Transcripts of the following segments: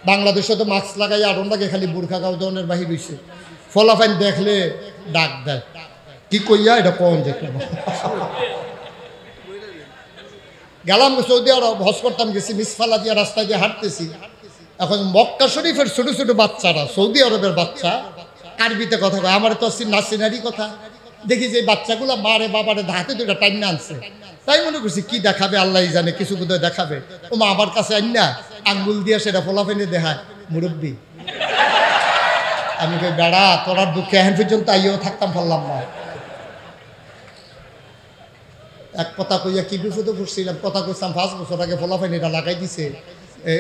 বাংলাদেশে তো মাস্ক লাগাই আর লাগে খালি বুরখা গাও ধরনের বাহির হইছে ফলাফাইন দেখলে ডাক দেয় কি কইয়া এটা কোন দেখলাম গেলাম সৌদি আরব হজ করতাম গেছি মিসফালা দিয়া রাস্তায় দিয়ে হাঁটতেছি এখন মক্কা শরীফের ছোট ছোট বাচ্চারা সৌদি আরবের বাচ্চা আরবিতে কথা কয় আমার তো নাসিনারি কথা দেখি যে বাচ্চাগুলো মারে বাবারে হাতে দুটা টাইম আনছে তাই মনে করছি কি দেখাবে আল্লাহ জানে কিছু বোধহয় দেখাবে ও মা আমার কাছে আন না আঙ্গুল দিয়ে সেটা ফলাফেনে দেখায় মুরব্বী আমি কই বেড়া তোরার দুঃখে এখন পর্যন্ত আইও থাকতাম পারলাম না এক কথা কইয়া কি বিপদে পড়ছিলাম কথা কইতাম 5 বছর আগে ফলাফেন এটা লাগাই দিছে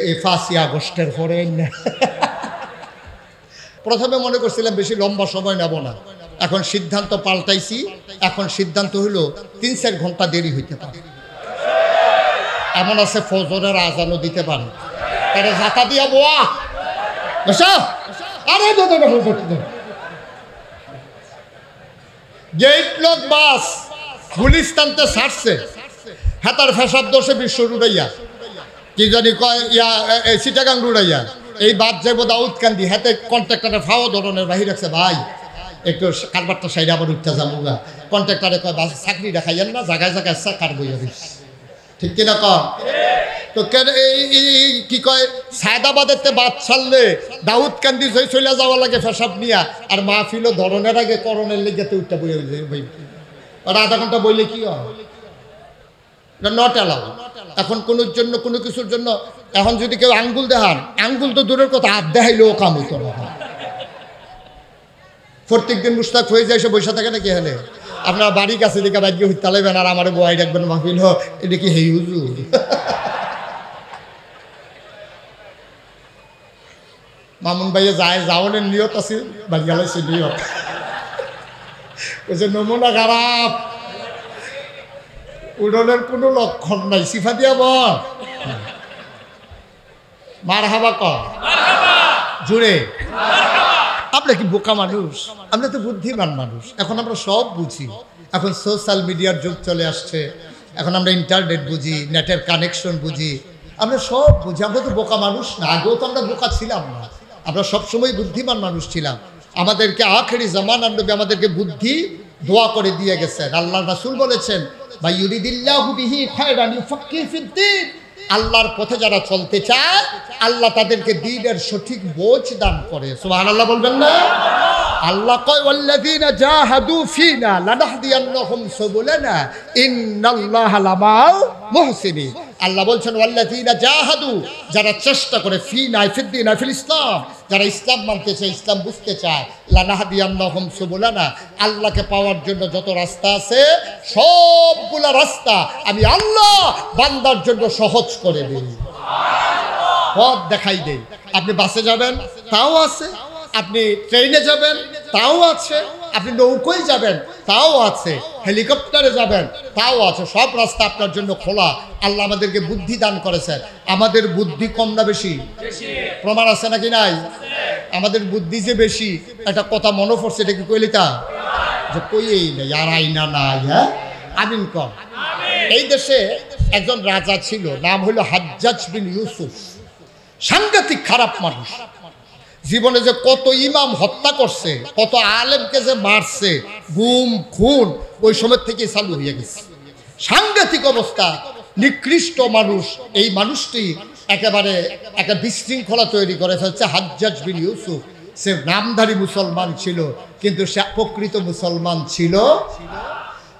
এই 5 আগস্টের পরে প্রথমে মনে করছিলাম বেশি লম্বা সময় নেব না এখন সিদ্ধান্ত পাল্টাইছি এখন সিদ্ধান্ত হলো 3-4 ঘন্টা দেরি হইতে পারে এমন আছে ফজরের আজানও দিতে পারে তারে জাতা দিয়া বোয়া বসা আরে গেট লোক বাস গুলিস্তানতে ছাড়ছে হাতার ফেসাব দোষে বিশ্ব রুড়াইয়া কি জানি কয় ইয়া চিটাগাং রুড়াইয়া এই বাদ যাবো দাউদকান্দি হাতে কন্ট্রাক্টরে ফাও ধরনের বাহির রাখছে ভাই একটু কারবারটা সাইডে আবার উঠতে যাবো গা কন্ট্রাক্টরে কয় বাস চাকরি দেখাইয়েন না জায়গায় জায়গায় কার বইয়া দিস ঠিক কিনা কম তো কেন এই কি কয় সায়দাবাদের বাদ ছাড়লে দাউদকান্দি চলে যাওয়া লাগে ফেসাব নিয়া আর মাহফিলও ধরনের আগে করণের লেগেতে উঠতে বই আর আধা ঘন্টা বইলে কি হয় নট অ্যালাউ এখন কোনোর জন্য কোনো কিছুর জন্য এখন যদি কেউ আঙ্গুল দেখান আঙ্গুল তো দূরের কথা হাত দেখাইলেও কাম হইতো না প্রত্যেক দিন মুস্তাক হয়ে যায় সে বৈশা থাকে নাকি হলে আপনার বাড়ির কাছে দিকে বাইকে হইতে লাগবেন আর আমার বয় রাখবেন মাহফিল এটা কি হেই হুজুর মামুন ভাইয়ে যায় যাওয়ানের নিয়ত আছে বাড়ি গেলে সে নিয়ত যে নমুনা খারাপ উড়নের কোনো লক্ষণ নাই সিফা দিয়া বল মার হাবা কর জুড়ে আমরা কি বোকা মানুষ আমরা তো বুদ্ধিমান মানুষ এখন আমরা সব বুঝি এখন সোশ্যাল মিডিয়ার যুগ চলে আসছে এখন আমরা ইন্টারনেট বুঝি নেটের কানেকশন বুঝি আমরা সব বুঝি আমরা তো বোকা মানুষ না আগেও তো আমরা বোকা ছিলাম না আমরা সবসময় বুদ্ধিমান মানুষ ছিলাম আমাদেরকে আখেরি জামানার নবী আমাদেরকে বুদ্ধি দোয়া করে দিয়ে গেছেন আল্লাহ রাসূল বলেছেন মাইয়ুরিদিল্লাহু বিহি খায়রান ইউফাক্কিহু ফিদ্দীন আল্লাহর পথে যারা চলতে চায় আল্লাহ তাদেরকে দ্বীনের সঠিক বোঝ দান করে সুবহানাল্লাহ বলবেন না আল্লাহ কয় ওয়াল্লাযীনা জাহাদু ফিনা লানাহদিয়ান্নাহুম সুবুলানা ইন্নাল্লাহা লামাল মুহসিনিন আল্লাহ বলছেন ওয়াল্লাযীনা জাহাদু যারা চেষ্টা করে ফিনা ফিদ্দীনা ফিল ইসলাম যারা ইসলাম মানতে চায় ইসলাম বুঝতে চায় লানাহদিয়ান্নাহুম সুবুলানা আল্লাহকে পাওয়ার জন্য যত রাস্তা আছে সবগুলা রাস্তা আমি আল্লাহ বান্দার জন্য সহজ করে দিই পথ দেখাই দেই আপনি বাসে যাবেন তাও আছে আপনি ট্রেনে যাবেন তাও আছে আপনি নৌকোয় যাবেন তাও আছে হেলিকপ্টারে যাবেন তাও আছে সব রাস্তা আপনার জন্য খোলা আল্লাহ আমাদেরকে বুদ্ধি দান করেছেন আমাদের বুদ্ধি কম না বেশি প্রমাণ আছে নাকি নাই আমাদের বুদ্ধি যে বেশি একটা কথা মনে পড়ছে এটা কি কইলিতা যে কইই নাই আর আইনা নাই হ্যাঁ আমিন কর এই দেশে একজন রাজা ছিল নাম হলো হাজ্জাজ বিন ইউসুফ সাংঘাতিক খারাপ মানুষ জীবনে যে কত ইমাম হত্যা করছে কত আলেমকে যে মারছে গুম খুন ওই সময় থেকে চালু হয়ে গেছে সাংঘাতিক অবস্থা নিকৃষ্ট মানুষ এই মানুষটি একেবারে একটা বিশৃঙ্খলা তৈরি করে ফেলছে হাজ্জাজ বিন ইউসুফ সে নামধারী মুসলমান ছিল কিন্তু সে প্রকৃত মুসলমান ছিল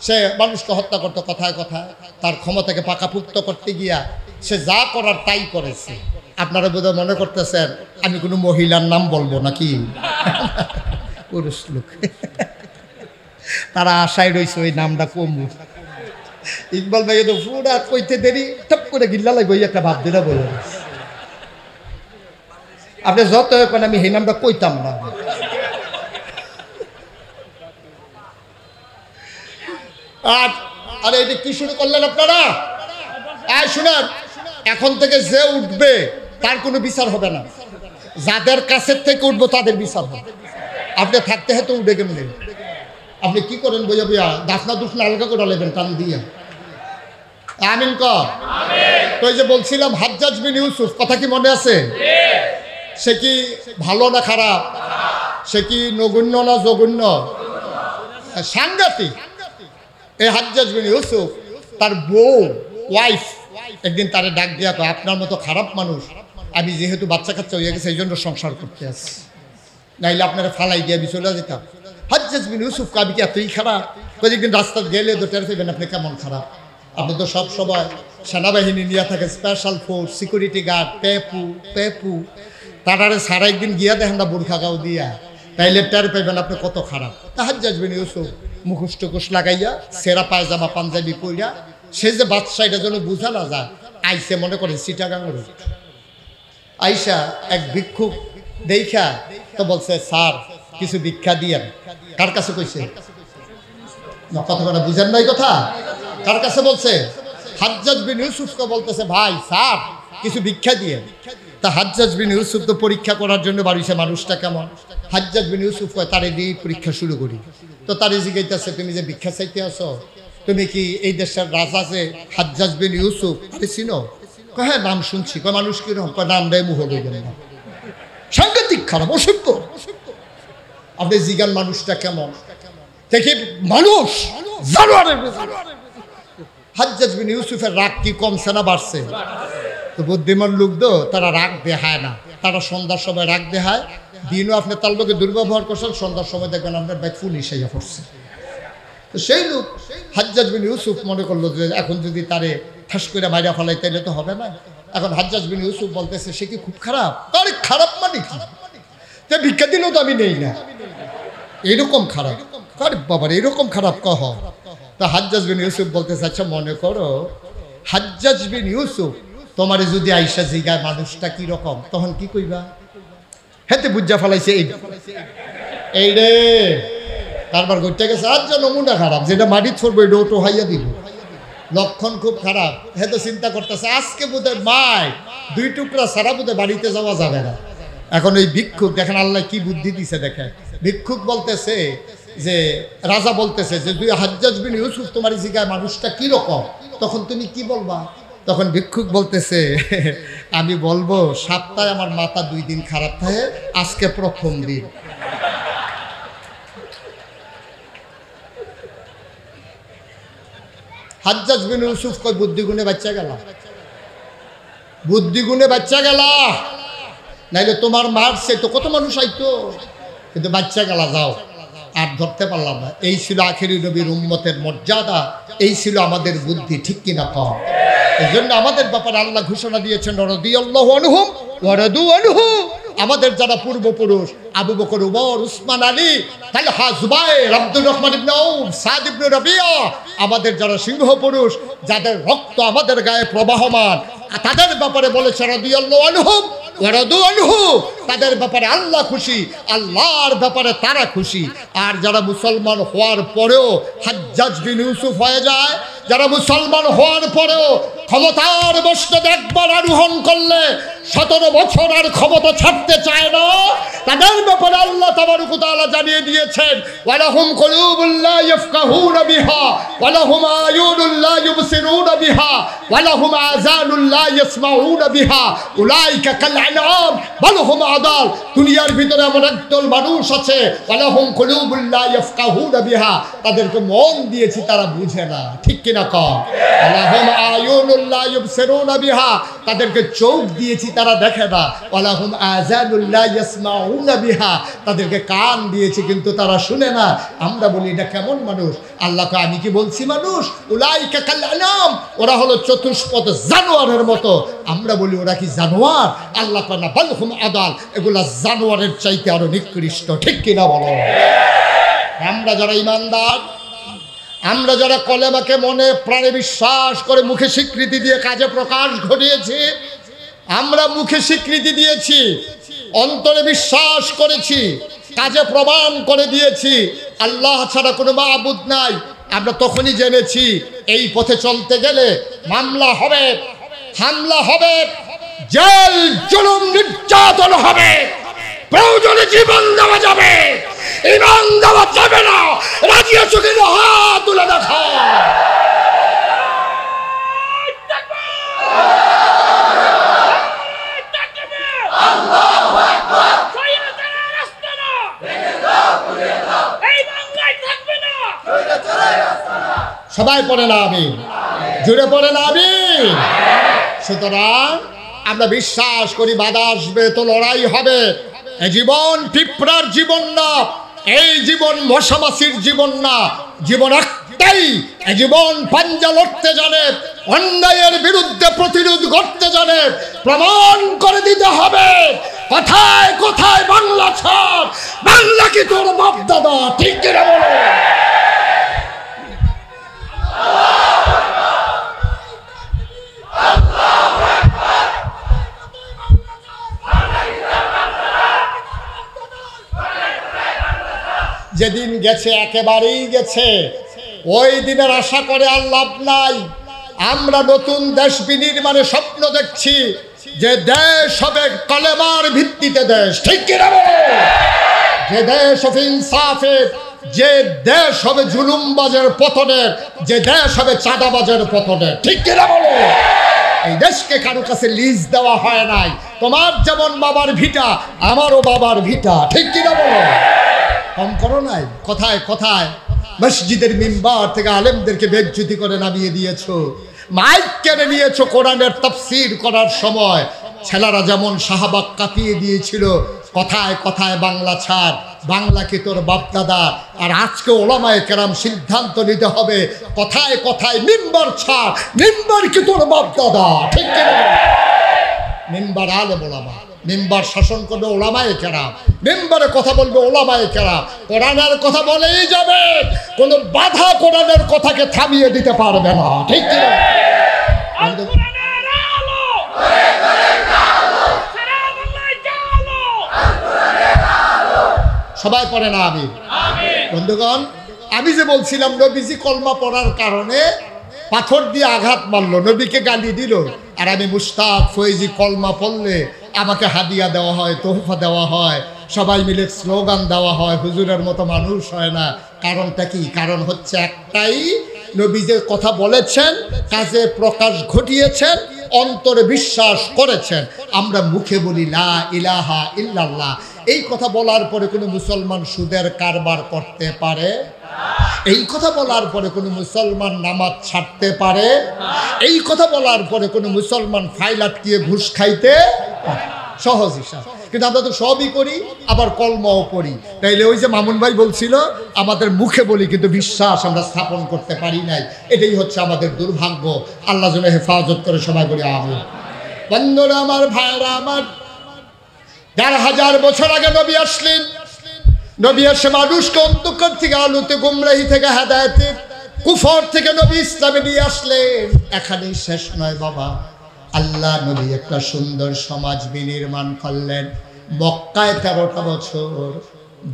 সে মানুষকে হত্যা করতো কথায় কথায় তার ক্ষমতাকে পাকাপুক্ত করতে গিয়া সে যা করার তাই করেছে আপনারা বোধহয় মনে করতেছেন আমি কোনো মহিলার নাম বলবো নাকি পুরুষ লোক তারা আশায় রয়েছে ওই নামটা কমু ইকবাল ভাই তো পুরা কইতে দেরি টপ করে গিল্লা লাগবে একটা ভাব দিলা বলে আপনি যত এখন আমি সেই নামটা কইতাম না আরে এটা কি শুরু করলেন আপনারা শুনেন এখন থেকে যে উঠবে তার কোনো বিচার হবে না যাদের কাছের থেকে উঠবো তাদের বিচার হবে আপনি থাকতে হয়তো উঠে কেমনি আপনি কি করেন বইয়া বইয়া দাফনা দুফনা আলগা করে নেবেন টান দিয়ে আমিন কর তো এই যে বলছিলাম হাজ্জাজ বিন ইউসুফ কথা কি মনে আছে সে কি ভালো না খারাপ? সে কি নগণ্য না জঘন্য? সাংঘাতিক। এই হাজ্জাজ বিন ইউসুফ তার বউ ওয়াইফ একদিন তারে ডাক দিয়া কয়, আপনার মতো খারাপ মানুষ আমি যেহেতু বাচ্চা কাচ্চা হয়ে গেছে এই জন্য সংসার করতে আসছি, নাইলে আপনারা ফালাই দিয়ে আমি চলে যেতাম। হাজ্জাজ বিন ইউসুফ আমি কি এতই খারাপ? কয়েকদিন রাস্তা গেলে তো টের পাইবেন আপনি কেমন খারাপ। আপনি তো সব সময় সেনাবাহিনী নিয়ে থাকে, স্পেশাল ফোর্স, সিকিউরিটি গার্ড, পেপু তারারে সারা একদিন গিয়া দেখেন না বোরখা গাও দিয়া, তাইলে টের পাইবেন আপনি কত খারাপ। হাজ্জাজ বিন ইউসুফ মুখোশ টুকুশ লাগাইয়া সেরা পায়জামা পাঞ্জাবি পইরা সে যে বাদশা এটা যেন বুঝা না যায়, আইসে মনে করে চিটাগাঙ্গের আইসা এক ভিক্ষুক দেখা তো বলছে, স্যার কিছু ভিক্ষা দিয়েন। কার কাছে কইছে? কথা বুঝেন নাই কথা? কার কাছে বলছে? হাজ্জাজ বিন ইউসুফকে বলতেছে, ভাই স্যার কিছু ভিক্ষা দিয়েন। তা হাজ্জাজ বিন ইউসুফ তো পরীক্ষা করার জন্য বাড়িছে মানুষটা কেমন। হাজ্জাজ বিন ইউসুফ কয়, তারে দিয়ে পরীক্ষা শুরু করি। তো তারে জিজ্ঞাসা, তুমি যে ভিক্ষা চাইতে আসো, তুমি কি এই দেশের রাজা যে হাজ্জাজ বিন ইউসুফ আরে চিনো? কয় হ্যাঁ নাম শুনছি। কয় মানুষ কিরকম? কয় নাম দেয় মুহ লইবেন না। সাংঘাতিক খারাপ, অসভ্য। আপনি জিগান মানুষটা কেমন দেখি, মানুষ জানোয়ারের। হাজ্জাজ বিন ইউসুফের রাগ কি কমছে না বাড়ছে? তো বুদ্ধিমান লোক তো তারা রাগ দেখায় না, তারা সন্ধ্যার সময় রাগ দেখায়। দিনও আপনি তার লোকে দুর্ব্যবহার করছেন, সন্ধ্যার সময় দেখবেন আপনার ব্যাগ ফুল হিসাইয়া পড়ছে। তো সেই লোক হাজ্জাজ বিন ইউসুফ মনে করলো যে এখন যদি তারে ঠাস করে মাইরা ফেলাই তাইলে তো হবে না। এখন হাজ্জাজ বিন ইউসুফ বলতেছে, সে কি খুব খারাপ? আরে খারাপ মানে কি? তো ভিক্ষা দিলেও তো আমি নেই না, এইরকম খারাপ। আরে বাবার এরকম খারাপ কহ। তা হাজ্জাজ বিন ইউসুফ বলতেছে, আচ্ছা মনে করো হাজ্জাজ বিন ইউসুফ তোমারে যদি আইসা জিগায় মানুষটা কি রকম, তখন কি কইবা? হেতে বুঝা ফেলাইছে এই রে কারবার করতে গেছে, আচ্ছা নমুনা খারাপ, যেটা মাটি ছড়বো এটা ওটো হাইয়া দিব, লক্ষণ খুব খারাপ। হেতো চিন্তা করতেছে আজকে বোধহয় মাই 2 টুকরা সারা বোধহয় বাড়িতে যাওয়া যাবে না। এখন ওই ভিক্ষুক দেখেন আল্লাহ কি বুদ্ধি দিছে দেখেন। ভিক্ষুক বলতেছে যে রাজা বলতেছে যে তুই হাজ্জাজ বিন ইউসুফ তোমার জিগায় মানুষটা কি রকম, তখন তুমি কি বলবা? তখন ভিক্ষুক বলতেছে, আমি বলবো সপ্তাহে আমার মাথা 2 দিন খারাপ থাকে, আজকে প্রথম দিন। হাজ্জাজ বিন ইউসুফ কয় বুদ্ধি গুণে বাচ্চা গেল, বুদ্ধি গুণে বাচ্চা গেল, নাইলে তোমার মারছে তো কত মানুষ আইতো, কিন্তু বাচ্চা গেলা যাও আর ধরতে পারলাম না। এই ছিল আখেরি নবীর উম্মতের মর্যাদা, এই ছিল আমাদের বুদ্ধি, ঠিক কিনা কম? এই জন্য আমাদের ব্যাপারে আল্লাহ ঘোষণা দিয়েছেন রাদিয়াল্লাহু আনহুম ওয়া রাদু আনহু। আমাদের যারা পূর্বপুরুষ আবু বকর, উমর, উসমান, আলী, তালহা, জুবাইর, আব্দুর রহমান ইবনে আউফ, সাদ ইবনে রাবিয়া, আমাদের যারা সিংহ পুরুষ, যাদের রক্ত আমাদের গায়ে প্রবাহমান, তাদের ব্যাপারে বলেছে রাদিয়াল্লাহু আনহুম ওয়া রাদু আনহু। তাদের ব্যাপারে আল্লাহ খুশি, আল্লাহর ব্যাপারে তারা খুশি। আর যারা মুসলমান হওয়ার পরেও হাজ্জাজ বিন ইউসুফ হয়ে যায়, যারা মুসলমান হওয়ার পরেও ক্ষমতার মস্তদে একবার আরোহণ করলে 17 বছর আর ক্ষমতা ছাড়তে চায় না, তাদের ব্যাপারে আল্লাহ তাবারক ওয়া তাআলা জানিয়ে দিয়েছেন, ওয়ালাহুম কুলুবুল লা ইয়াফকাহুনা বিহা ওয়ালাহুম আয়ুনুল লা ইউবসিরুনা বিহা ওয়ালাহুম আযানুল লা ইয়াসমাউনা বিহা উলাইকা কাল আনআম বাল হুম আদাল। দুনিয়ার ভিতরে এমন একদল মানুষ আছে, ওয়ালাহুম কুলুবুল লা ইয়াফকাহুনা বিহা, তাদেরকে মন দিয়েছি তারা বুঝে না, ঠিক কিনা কম? ওয়ালাহুম আয়ুনুল লা ইউবসিরুনা বিহা, তাদেরকে চোখ দিয়েছি তারা দেখে না। ওয়ালাহুম আযানুল লা ইয়াসমাউনা বিহা, তাদেরকে কান দিয়েছি কিন্তু তারা শুনে না। আমরা বলি এটা কেমন মানুষ? আল্লাহ কয় আমি কি বলছি মানুষ? উলাইকা কাল আনাম, ওরা হলো চতুষ্পদ জানোয়ারের মতো। আমরা বলি ওরা কি জানোয়ার? আল্লাহ কয় না, বাল হুম আদাল, এগুলা জানোয়ারের চাইতে আরো নিকৃষ্ট, ঠিক কিনা বলো? আমরা যারা ইমানদার, আমরা যারা কলেমাকে মনে প্রাণে বিশ্বাস করে মুখে স্বীকৃতি দিয়ে কাজে প্রকাশ ঘটিয়েছি, আমরা মুখে স্বীকৃতি দিয়েছি, অন্তরে বিশ্বাস করেছি, কাজে প্রমাণ করে দিয়েছি আল্লাহ ছাড়া কোনো মাবুদ নাই, আমরা তখনই জেনেছি এই পথে চলতে গেলে মামলা হবে, হামলা হবে, জেল জুলুম নির্যাতন হবে, প্রয়োজনে জীবন দেওয়া যাবে। ইমান দেওয়া যাবে না। রাজি আছো কিনা হাত তুলে দেখা। আল্লাহু আকবার। সবাই পড়েন আমিন, জুড়ে পড়েন আমিন। সুতরাং আমরা বিশ্বাস করি বাধা আসবে তো লড়াই হবে। এই জীবন পিঁপড়ার জীবন না, এই জীবন মশামাছির জীবন না, জীবন একটাই। এই জীবন পাঞ্জা লড়তে জানে, অন্যায়ের বিরুদ্ধে প্রতিরোধ করতে জানে, প্রমাণ করে দিতে হবে। কোথায় কোথায় বাংলা ছাড়, বাংলা কি তোর বাপ দাদা, ঠিক কিনা বলো? যেদিন গেছে একেবারেই গেছে, ওই দিনের আশা করে আর লাভ নাই। আমরা নতুন দেশ বিনির্মাণে স্বপ্ন দেখছি, যে দেশ হবে কলেমার ভিত্তিতে দেশ, ঠিক কিনা বলো? যে দেশ হবে ইনসাফের, যে দেশ হবে জুলুমবাজের পতনের, যে দেশ হবে চাঁদাবাজের পতনের, ঠিক কিনা বলো? এই দেশকে কারো কাছে লিজ দেওয়া হয় নাই। তোমার যেমন বাবার ভিটা, আমারও বাবার ভিটা, ঠিক কিনা বলো? কম করো নাই। কোথায় কোথায় মসজিদের মিম্বার থেকে আলেমদেরকে বেজ্জতি করে নামিয়ে দিয়েছো, মাইক কেড়ে নিয়েছো কোরআনের তাফসীর করার সময়। ছেলেরা যেমন শাহবাগ কাঁপিয়ে দিয়েছিল, কথায় কথায় বাংলা ছাড়, বাংলা কি তোর বাপদাদা। আর আজকে ওলামায়ে কেরাম সিদ্ধান্ত নিতে হবে, কথায় কথায় মিম্বার ছাড়, মিম্বার কি তোর বাপদাদা, ঠিক কিনা? মিম্বার আলেম ওলামা, মিম্বার শাসন করবে ওলামায়ে কেরাম, মিম্বারে কথা বলবে ওলামায়ে কেরাম। কোরআনের কথা বলেই যাবে, কোনো বাধা কোরআনের কথাকে থামিয়ে দিতে পারবে না, ঠিক কিনা? সবাই পড়ে না আমি। বন্ধুগণ, আমি যে বলছিলাম নবীজি কলমা পড়ার কারণে পাথর দিয়ে আঘাত মারলো, নবীকে গালি দিল, আর আমি মুশতাক ফৈজি কলমা পড়লে আমাকে হাদিয়া দেওয়া হয়, তোহফা দেওয়া হয়, সবাই মিলে স্লোগান দেওয়া হয়, হুজুরের মতো মানুষ হয় না। কারণটা কি? কারণ হচ্ছে একটাই, নবী যে কথা বলেছেন, কাজে প্রকাশ ঘটিয়েছেন, অন্তরে বিশ্বাস করেছেন। আমরা মুখে বলি লা ইলাহা ইল্লাল্লাহ, এই কথা বলার পরে কোনো মুসলমান সুদের কারবার করতে পারে? এই কথা বলার পরে কোনো মুসলমান নামাজ ছাড়তে পারে? এই কথা বলার পরে কোনো মুসলমান ফাইল আটকিয়ে ঘুষ খাইতে পারে? সহজ হিসাব। কিন্তু আমরা তো সবই করি, আবার কলমাও পড়ি। তাইলে ওই যে মামুন ভাই বলছিল, আমাদের মুখে বলি কিন্তু বিশ্বাস আমরা স্থাপন করতে পারি নাই। এটাই হচ্ছে আমাদের দুর্ভাগ্য। আল্লাহ যেন হেফাজত করে, সবাই বলি আমিন। বন্ধুরা আমার, ভাইরা আমার, ১,৫০০ বছর আগে নবী আসলেন। নবী এসে মানুষকে অন্ধকার থেকে আলোতে, গুমরাহি থেকে হেদায়েতে, কুফর থেকে নবী ইসলামে নিয়ে আসলেন। এখানেই শেষ নয় বাবা, আল্লাহ নবী একটা সুন্দর সমাজ বিনির্মাণ করলেন। মক্কায় ১৩টা বছর,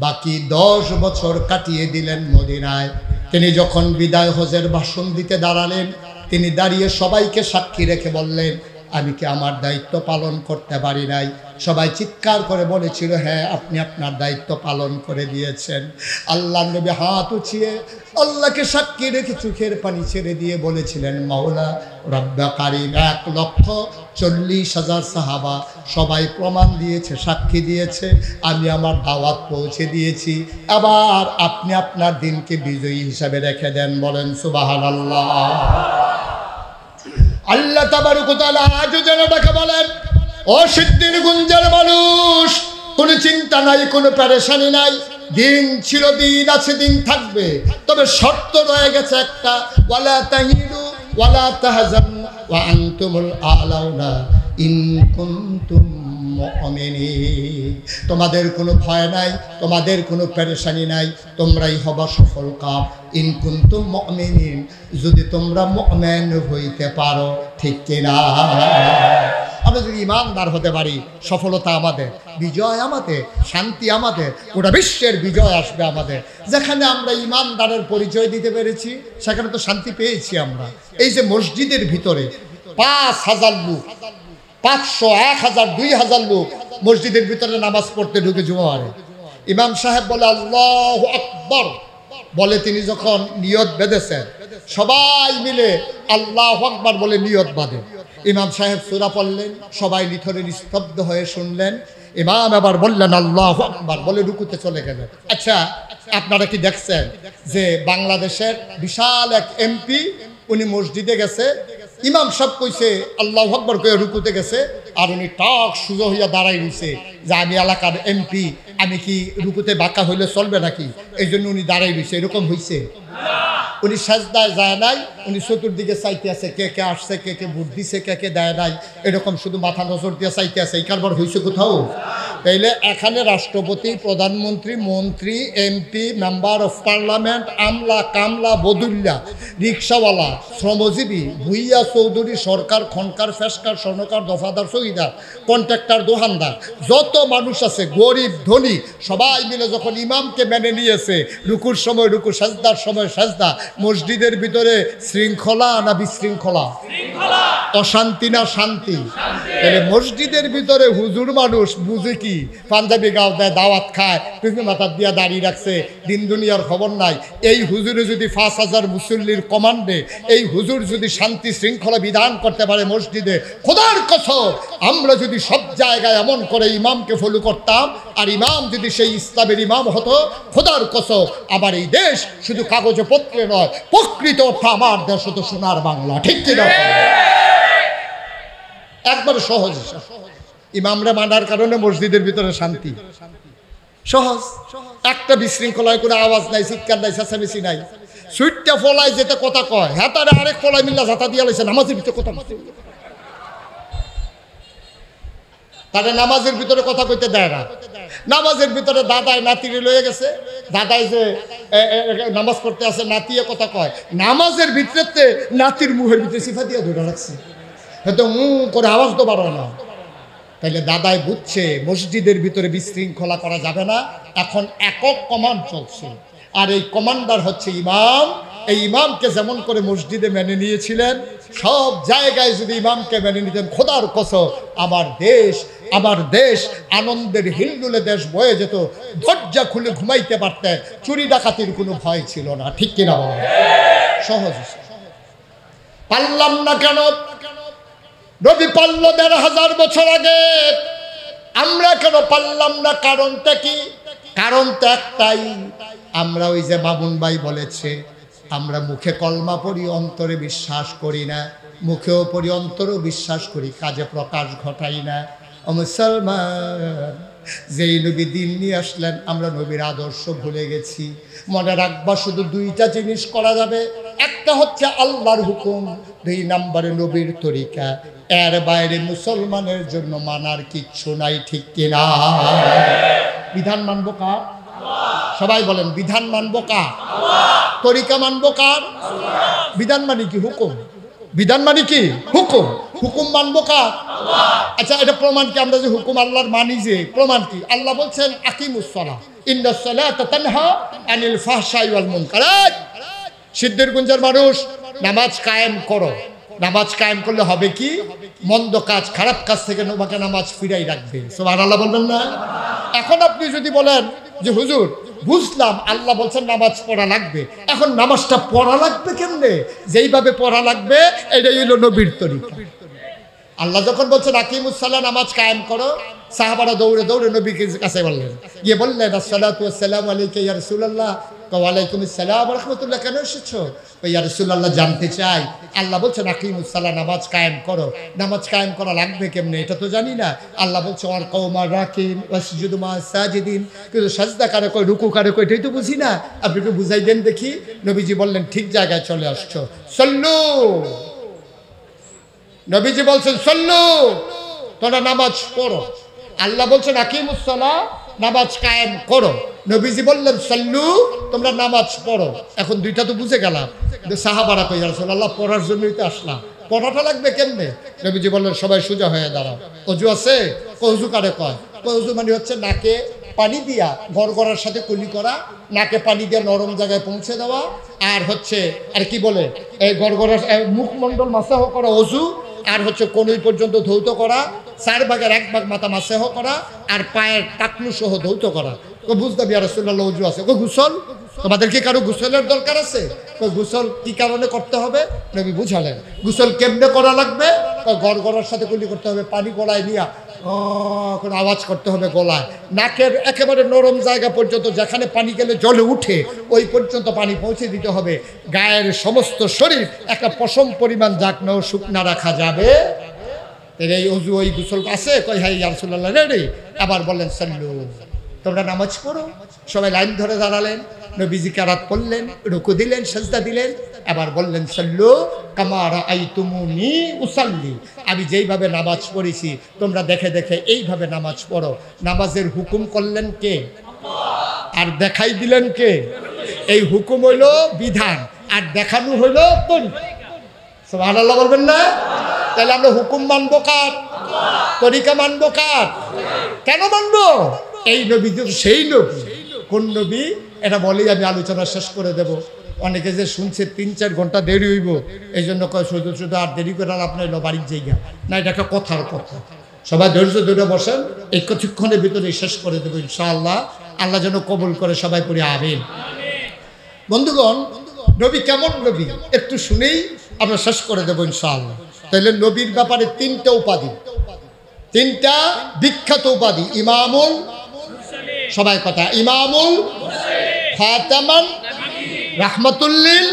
বাকি ১০ বছর কাটিয়ে দিলেন মদিনায়। তিনি যখন বিদায় হজের ভাষণ দিতে দাঁড়ালেন, তিনি দাঁড়িয়ে সবাইকে সাক্ষী রেখে বললেন, আমি কি আমার দায়িত্ব পালন করতে পারি নাই? সবাই চিৎকার করে বলেছিল, হ্যাঁ আপনি আপনার দায়িত্ব পালন করে দিয়েছেন। আল্লাহ নবী হাত উঠিয়ে আল্লাহকে সাক্ষী রেখে চোখের পানি ছেড়ে দিয়ে বলেছিলেন, মাওলা রব্বে কারীম, ১,৪০,০০০ সাহাবা সবাই প্রমাণ দিয়েছে, সাক্ষী দিয়েছে, আমি আমার দাওয়াত পৌঁছে দিয়েছি। আবার আপনি আপনার দিনকে বিজয়ী হিসাবে রেখে দেন। বলেন সুবহানাল্লাহ। আল্লাহ তাবারক ওয়া তাআলা আজও যেন ডাকে বলেন, ও সিদ্দির গুঞ্জের মানুষ, কোনো চিন্তা নাই, কোনো পেরেশানি নাই। দিন ছিল, দিন আছে, দিন থাকবে, তবে শর্ত রয়ে গেছে একটা, ওয়ালা তাহিনু ওয়ালা তাহজানু ওয়া আনতুমুল আ'লাউনা ইন কুনতুম মুমিনিন। তোমাদের কোনো ভয় নাই, তোমাদের কোনো পেরেশানি নাই, তোমরাই হবা সফল কাম। ইন কুনতুম মুমিনিন, যদি তোমরা মুমিন হইতে পারো, ঠিক কিনা? আমরা যদি ইমানদার হতে পারি, সফলতা আমাদের, বিজয় আমাদের, শান্তি আমাদের, গোটা বিশ্বের বিজয় আসবে আমাদের। যেখানে আমরা ইমানদারের পরিচয় দিতে পেরেছি, সেখানে তো শান্তি পেয়েছি আমরা। এই যে মসজিদের ভিতরে ৫,০০০ লোক, ৫০০, ১,০০০, ২,০০০ লোক মসজিদের ভিতরে নামাজ পড়তে ঢুকে জুমারে, ইমাম সাহেব বলে আল্লাহু আকবার বলে, তিনি যখন নিয়ত বেঁধেছেন, সবাই মিলে আল্লাহু আকবার বলে নিয়ত বাঁধে। ইমাম সাহেব সূরা পড়লেন, সবাই নিথরে নিস্তব্ধ হয়ে শুনলেন। ইমাম আবার বললেন আল্লাহু আকবার, বলে রুকুতে চলে গেলেন। আচ্ছা, আপনারা কি দেখছেন যে বাংলাদেশের বিশাল এক এমপি উনি মসজিদে গেছে, ইমাম সাহেব কইছে আল্লাহু আকবার কয়ে রুকুতে গেছে, আর উনি টাক সুজো হইয়া দাঁড়াই রইছে যে আমি এলাকার এমপি, আমি কি রুকুতে বাঁকা হইলে চলবে নাকি, এই জন্য উনি দাঁড়াই রইছে। এরকম হইছে? উনি সাজদায় যায় নাই, উনি চতুর্দিকে চাইতে আছে কে কে আসছে, কে কে ভোট দিছে, কে কে দেয় নাই, এরকম শুধু মাথা নজর দিয়ে চাইতে আছে। এই কারবার হয়েছে কোথাও? তাইলে এখানে রাষ্ট্রপতি, প্রধানমন্ত্রী, মন্ত্রী, এমপি, মেম্বার অফ পার্লামেন্ট, আমলা কামলা বদুল্লা, রিক্সাওয়ালা, শ্রমজীবী, ভুইয়া চৌধুরী, সরকার, খনকার, ফেসকার, স্বর্ণকার, দফাদার, শহীদার, কন্ট্রাক্টর, দোকানদার, যত মানুষ আছে গরিব ধনী সবাই মিলে যখন ইমামকে মেনে নিয়েছে, রুকুর সময় রুকু, সাজদার সময় সাজদা, মসজিদের ভিতরে শৃঙ্খলা না বিশৃঙ্খলা, অশান্তি না শান্তি? তাহলে মসজিদের ভিতরে হুজুর মানুষ বুঝে কি, পাঞ্জাবি গাও দেয়, দাওয়াত খায়, টুপি মাথার দিয়া দাঁড়িয়ে রাখছে, দিন দুনিয়ার খবর নাই। এই হুজুরে যদি ৫,০০০ মুসল্লির কমান্ডে এই হুজুর যদি শান্তি শৃঙ্খলা বিধান করতে পারে মসজিদে, খোদার কসম আমরা যদি সব জায়গায় এমন করে ইমামকে ফলো করতাম, আর ইমাম যদি সেই ইসলামের ইমাম হতো, খোদার কসম আবার এই দেশ শুধু কাগজে পত্রে নয়, প্রকৃত অর্থ আমার দেশ হতো সোনার বাংলা। ঠিক কিনা? একবার সহজ, ইমামরা মানার কারণে মসজিদের ভিতরে শান্তি সহজ, একটা বিশৃঙ্খলায় করে আওয়াজ নাই, চিৎকার নাই, চেঁচামেচি নাই। সুইটটা ফলায় যেতে কথা কয়, হ্যাঁ তারে আরেক ফলায় মিল্লা ঝাঁটা দিয়া লাইছে, নামাজের ভিতরে কথা, তাদের নামাজের ভিতরে কথা কইতে দেয় না। নামাজের ভিতরে দাদাই নাতিরে লয়ে গেছে, দাদাই যে নামাজ পড়তে আসে নাতিয়ে কথা কয়, নামাজের ভিতরে নাতির মুখের ভিতরে সিফা দিয়ে ধরে রাখছে, হয়তো করে আওয়াজ তো বাড়ায় না। তাইলে দাদাই বুঝছে মসজিদের ভিতরে বিশৃঙ্খলা করা যাবে না, এখন একক কমান্ড চলছে, আর এই কমান্ডার হচ্ছে ইমাম। এই ইমামকে যেমন করে মসজিদে মেনে নিয়েছিলেন, সব জায়গায় যদি ইমামকে মেনে নিতেন, খোদার কসম আমার দেশ আনন্দের হিলদুলে দেশ বয়ে যেত, দরজা খুলে ঘুমাইতে পারতেন, চুরি ডাকাতির কোনো ভয় ছিল না। ঠিক কিনা বলেন? সহজ। পারলাম না কেন? নবী পারল ১৫০০ বছর আগে, আমরা কেন পারলাম না? কারণটা কি? কারণ তো একটাই, আমরা ওই যে মামুন ভাই বলেছে, আমরা মুখে কলমা পড়ি, অন্তরে বিশ্বাস করি না, মুখেও পড়ি, অন্তরেও বিশ্বাস করি, কাজে প্রকাশ ঘটাই না। ও মুসলমান, যেই নবী দিন নিয়ে আসলেন আমরা নবীর আদর্শ ভুলে গেছি। মনে রাখবা শুধু দুইটা জিনিস করা যাবে, একটা হচ্ছে আল্লাহর হুকুম, ২ নম্বরে নবীর তরিকা, এর বাইরে মুসলমানের জন্য মানার কিচ্ছু নাই। ঠিক কিনা? বিধান মানবো কার? সবাই বলেন, বিধান মানবো কার? তরিকা মানবো কার? বিধান মানে কি? হুকুম। বিধান মানে কি? হুকুম। হুকুম মানবো কার? আচ্ছা, এটা প্রমাণ কি? আমরা যে হুকুম আল্লাহর মানি, যে প্রমাণ কি? আল্লাহ বলছেন আকিমুস সালাহ ইন্নাস সালাতা তানহা আনিল ফাহশাই ওয়াল মুনকার। সিদ্ধিরগঞ্জের মানুষ, নামাজ কায়েম করো। নামাজ কায়েম করলে হবে কি? মন্দ কাজ, খারাপ কাজ থেকে তোমাকে নামাজ ফিরাই রাখবে। সুবহানাল্লাহ বলবেন না? এখন আপনি যদি বলেন যে হুজুর বুঝলাম আল্লাহ বলছেন নামাজ পড়া লাগবে, এখন নামাজটা পড়া লাগবে কেমনে? যেইভাবে পড়া লাগবে এটাই হলো নবীর তরিকা। আল্লাহ যখন বলছেন আকিমুস সালাহ, নামাজ কায়েম করো, সাহাবারা দৌড়ে দৌড়ে নবীর কাছে বললেন, গিয়ে বললেন আসসালাতু ওয়াসসালামু আলাইকা ইয়া রাসূলুল্লাহ। ওয়ালাইকুম আসসালাম ওয়া রাহমাতুল্লাহ। কেন এসেছো? ইয়া রাসূলুল্লাহ জানতে চাই, আল্লাহ বলছেন আকিমুস সালাহ, নামাজ কায়েম করো। নামাজ কায়েম করা লাগবে কেমনে এটা তো জানি না। আল্লাহ বলছে ওয়ার কওমা রাকিন ওয়াসজুদু মা সাজিদিন, কিন্তু সাজদা কারে কয়, রুকু কারে কয়, এটাই তো বুঝি না, আপনি একটু বুঝাই দেন দেখি। নবীজি বললেন ঠিক জায়গায় চলে আসছো, সল্লু। নবীজি বলছেন সল্লু, তোমরা নামাজ পড়ো। আল্লাহ বলছেন আকিমুস সালাহ, নামাজ কায়েম করো। নবীজি বললেন সল্লু, তোমরা নামাজ পড়ো। এখন দুইটা তো বুঝে গেলাম, কিন্তু সাহাবারা কই ইয়া রাসূলুল্লাহ পড়ার জন্যই তো আসলাম, পড়াটা লাগবে কেমনে? নবীজি বললেন সবাই সোজা হয়ে দাঁড়াও। অজু আছে? অজু কারে কয়? অজু মানে হচ্ছে নাকে পানি দিয়া গড়গড়ার সাথে কুলি করা, নাকে পানি দিয়ে নরম জায়গায় পৌঁছে দেওয়া, আর হচ্ছে আর কি বলে এই গড়গড়ার মুখমণ্ডল মাসাহ করা অজু, আর হচ্ছে কোনই পর্যন্ত ধৌত করা, 4 ভাগের 1 ভাগ মাথা মাসাহ করা, আর পায়ের টাকলু সহ ধৌত করা। বুঝতাম ইয়া রাসূলুল্লাহ অজু আছে। গোসল, তোমাদের কি কারো গোসলের দরকার আছে? গোসল কি কারণে করতে হবে? নবী বুঝালেন। গোসল কেমনে করা লাগবে? গড়গড়ার সাথে কুলি করতে হবে, পানি গড়ায় নিয়া কোনো আওয়াজ করতে হবে গলায়, নাকের একেবারে নরম জায়গা পর্যন্ত, যেখানে পানি গেলে জলে উঠে ওই পর্যন্ত পানি পৌঁছে দিতে হবে। গায়ের সমস্ত শরীর একটা পশম পরিমাণ জাকনাও শুকনা রাখা যাবে। এই অজু ওই গোসল আছে, কই হাই ইয়া রাসূলুল্লাহ রে, আবার বললেন সাল্লু, তোমরা নামাজ পড়ো। সবাই লাইন ধরে দাঁড়ালেন, নবীজি কেরাত পড়লেন, রুকু দিলেন, সাজদা দিলেন, আবার বললেন সাল্লু কামা রাআইতুমুনি উসাল্লি, আমি যেইভাবে নামাজ পড়েছি তোমরা দেখে দেখে এইভাবে নামাজ পড়ো। নামাজের হুকুম করলেন কে? আর দেখাই দিলেন কে? এই হুকুম হইল বিধান, আর দেখানো হইল তরিকা। সুবহানাল্লাহ বলবেন না? তাহলে আমরা হুকুম মানবো কার? তরিকা মানবো কার? কেন মানবো? এই নবী তো সেই নবী। কোন নবী? এটা বলেই আমি আলোচনা শেষ করে দেব। অনেকে যে শুনছে 3-4 ঘন্টা দেরি হইব, এই জন্য কয় শুধু শুধু আর দেরি করে আপনার বাড়ির জায়গা না, এটা একটা কথার কথা। সবাই ধৈর্য ধরে বসেন, এই কিছুক্ষণের ভিতরে শেষ করে দেবো ইনশাআল্লাহ। আল্লাহ যেন কবুল করে, সবাই পড়ে আমিন। বন্ধুগণ, নবী কেমন নবী একটু শুনেই আমরা শেষ করে দেবো ইনশাআল্লাহ। তাহলে নবীর ব্যাপারে 3টা উপাধি, 3টা বিখ্যাত উপাধি। ইমামুল, সবাই কথা, ইমামুল, খাতামান, রাহমাতুল্লিল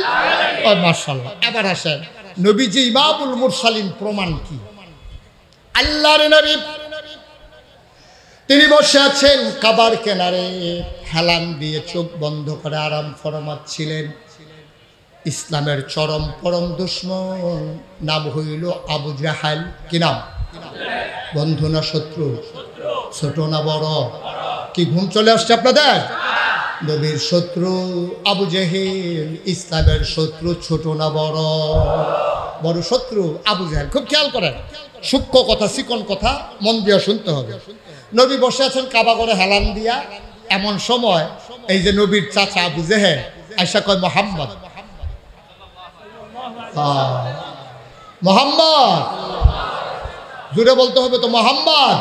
ও মাশাআল্লাহ। এবার আসেন, নবীজি ইমামুল মুরসালিন প্রমাণ কি? আল্লাহর নবী তিনি বসে আছেন কাবার কিনারে, হেলান দিয়ে চোখ বন্ধ করে আরাম ফরমাচ্ছিলেন। ইসলামের চরম পরম দুশমন, নাম হইল আবু জাহাল। কি নাম? বন্ধু না শত্রু? ছোট না বড়? কি ঘুম চলে আসছে আপনাদের? নবীর শত্রু আবু জেহেল, ইসলামের শত্রু ছোট না বড়? বড় শত্রু আবু জেহেল। খুব খেয়াল করেন, সূক্ষ্ম কথা, চিকন কথা, মন দিয়ে শুনতে হবে। নবী বসে আছেন কাবা করে হেলান দিয়া। এমন সময় এই যে নবীর চাচা আবু জেহেল আয়েশা কয় মোহাম্মদ, মোহাম্মদ, জুড়ে বলতে হবে তো, মোহাম্মদ।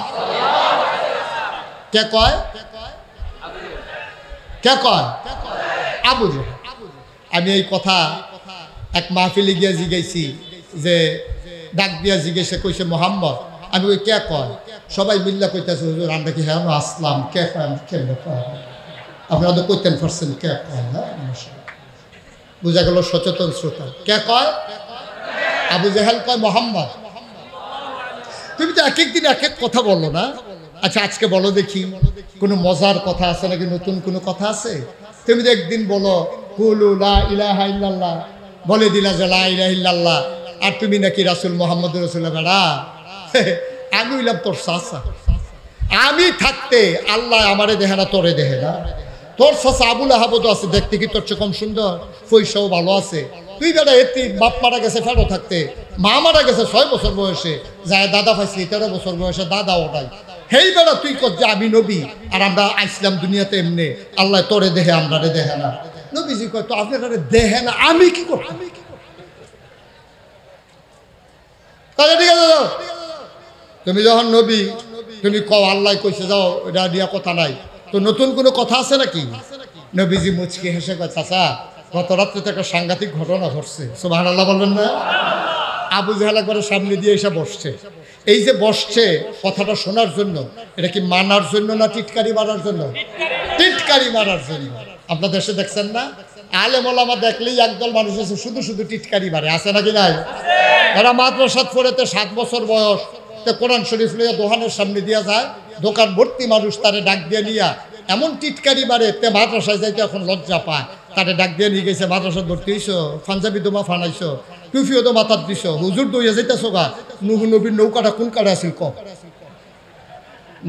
কে কয়? কে কয়? আবু জেহেল। আমি এই কথা এক মাহফিলে গিয়ে জিজ্ঞাসি, যে ডাক দিয়া জিজ্ঞেসে কইছে মোহাম্মদ। আমি ওই কে কয়? সবাই মিল্লা কইতেছে হুজুর আমরা কি হ্যাঁ আসলাম, কে কয়? কেমনে কয়? আপনারা তো কইতেন পারছেন কে কয়। হ্যাঁ, বুঝা গেল সচেতন শ্রোতা। কে কয়? আবু জেহেল কয় মোহাম্মদ। তুমি তো এক একদিন এক এক কথা বলো না। আচ্ছা আজকে বলো দেখি, কোনো মজার কথা আছে নাকি, নতুন কোনো কথা আছে? তুমি তো একদিন বলো কুলু লা ইলাহা ইল্লাল্লাহ, বলে দিলা যে লা ইলাহা ইল্লাল্লাহ, আর তুমি নাকি রাসূল মুহাম্মদ রাসূলুল্লাহ। বেড়া, আমি হইলাম তোর চাচা। আমি থাকতে আল্লাহ আমারে দেহে না, তোরে দেহে না। তোর চাচা আবুল আহাব তো আছে, দেখতে কি তোর চেয়ে কম সুন্দর? পয়সাও ভালো আছে। তুই বেটা এতি, বাপ মারা গেছে ফেরো থাকতে, মা মারা গেছে 6 বছর বয়সে, যায় দাদা পাইছি 13 বছর বয়সে, দাদা ওটাই। হেই বেটা তুই কর যে আমি নবী আর আমরা আইসলাম দুনিয়াতে এমনি, আল্লাহ তোরে দেহে আমরা রে দেহে না। নবীজি কয় তো আপনারা দেহে না, আমি কি করব? তাহলে ঠিক আছে, তুমি যখন নবী তুমি কও আল্লাহ কইছে যাও, এটা দিয়া কথা নাই তো। নতুন কোনো কথা আছে নাকি? নবীজি মুচকি হেসে কয় চাচা গত রাত্রে তো একটা সাংঘাতিক ঘটনা ঘটছে। সুবহানাল্লাহ বলবেন না? আবু জেহেল একবার সামনে দিয়ে এসে বসছে। এই যে বসছে কথাটা শোনার জন্য, এটা কি মানার জন্য না টিটকারি মারার জন্য? টিটকারি মারার জন্য। আপনার দেশে দেখছেন না, আলেম ওলামা দেখলেই একদল মানুষ আছে শুধু শুধু টিটকারি মারে, আছে নাকি নাই? এরা মাদ্রাসাত পড়েতে 7 বছর বয়স, কোরআন শরীফ লইয়া দোকানের সামনে দিয়া যায়, দোকান ভর্তি মানুষ তারে ডাক দিয়ে নিয়া এমন টিটকারি মারে, তে মাদ্রাসায় যাইতে এখন লজ্জা পায়। তারে ডাক দিয়ে নিয়ে গেছে, মাদ্রাসা ভর্তি হইছো, পাঞ্জাবি দোমা ফানাইছো, টুফিও তো মাথার দিছ, হুজুর দইয়া যাইতেছো গা। নুহ নবীর নৌকাটা কোন কাঠে আসিল? ক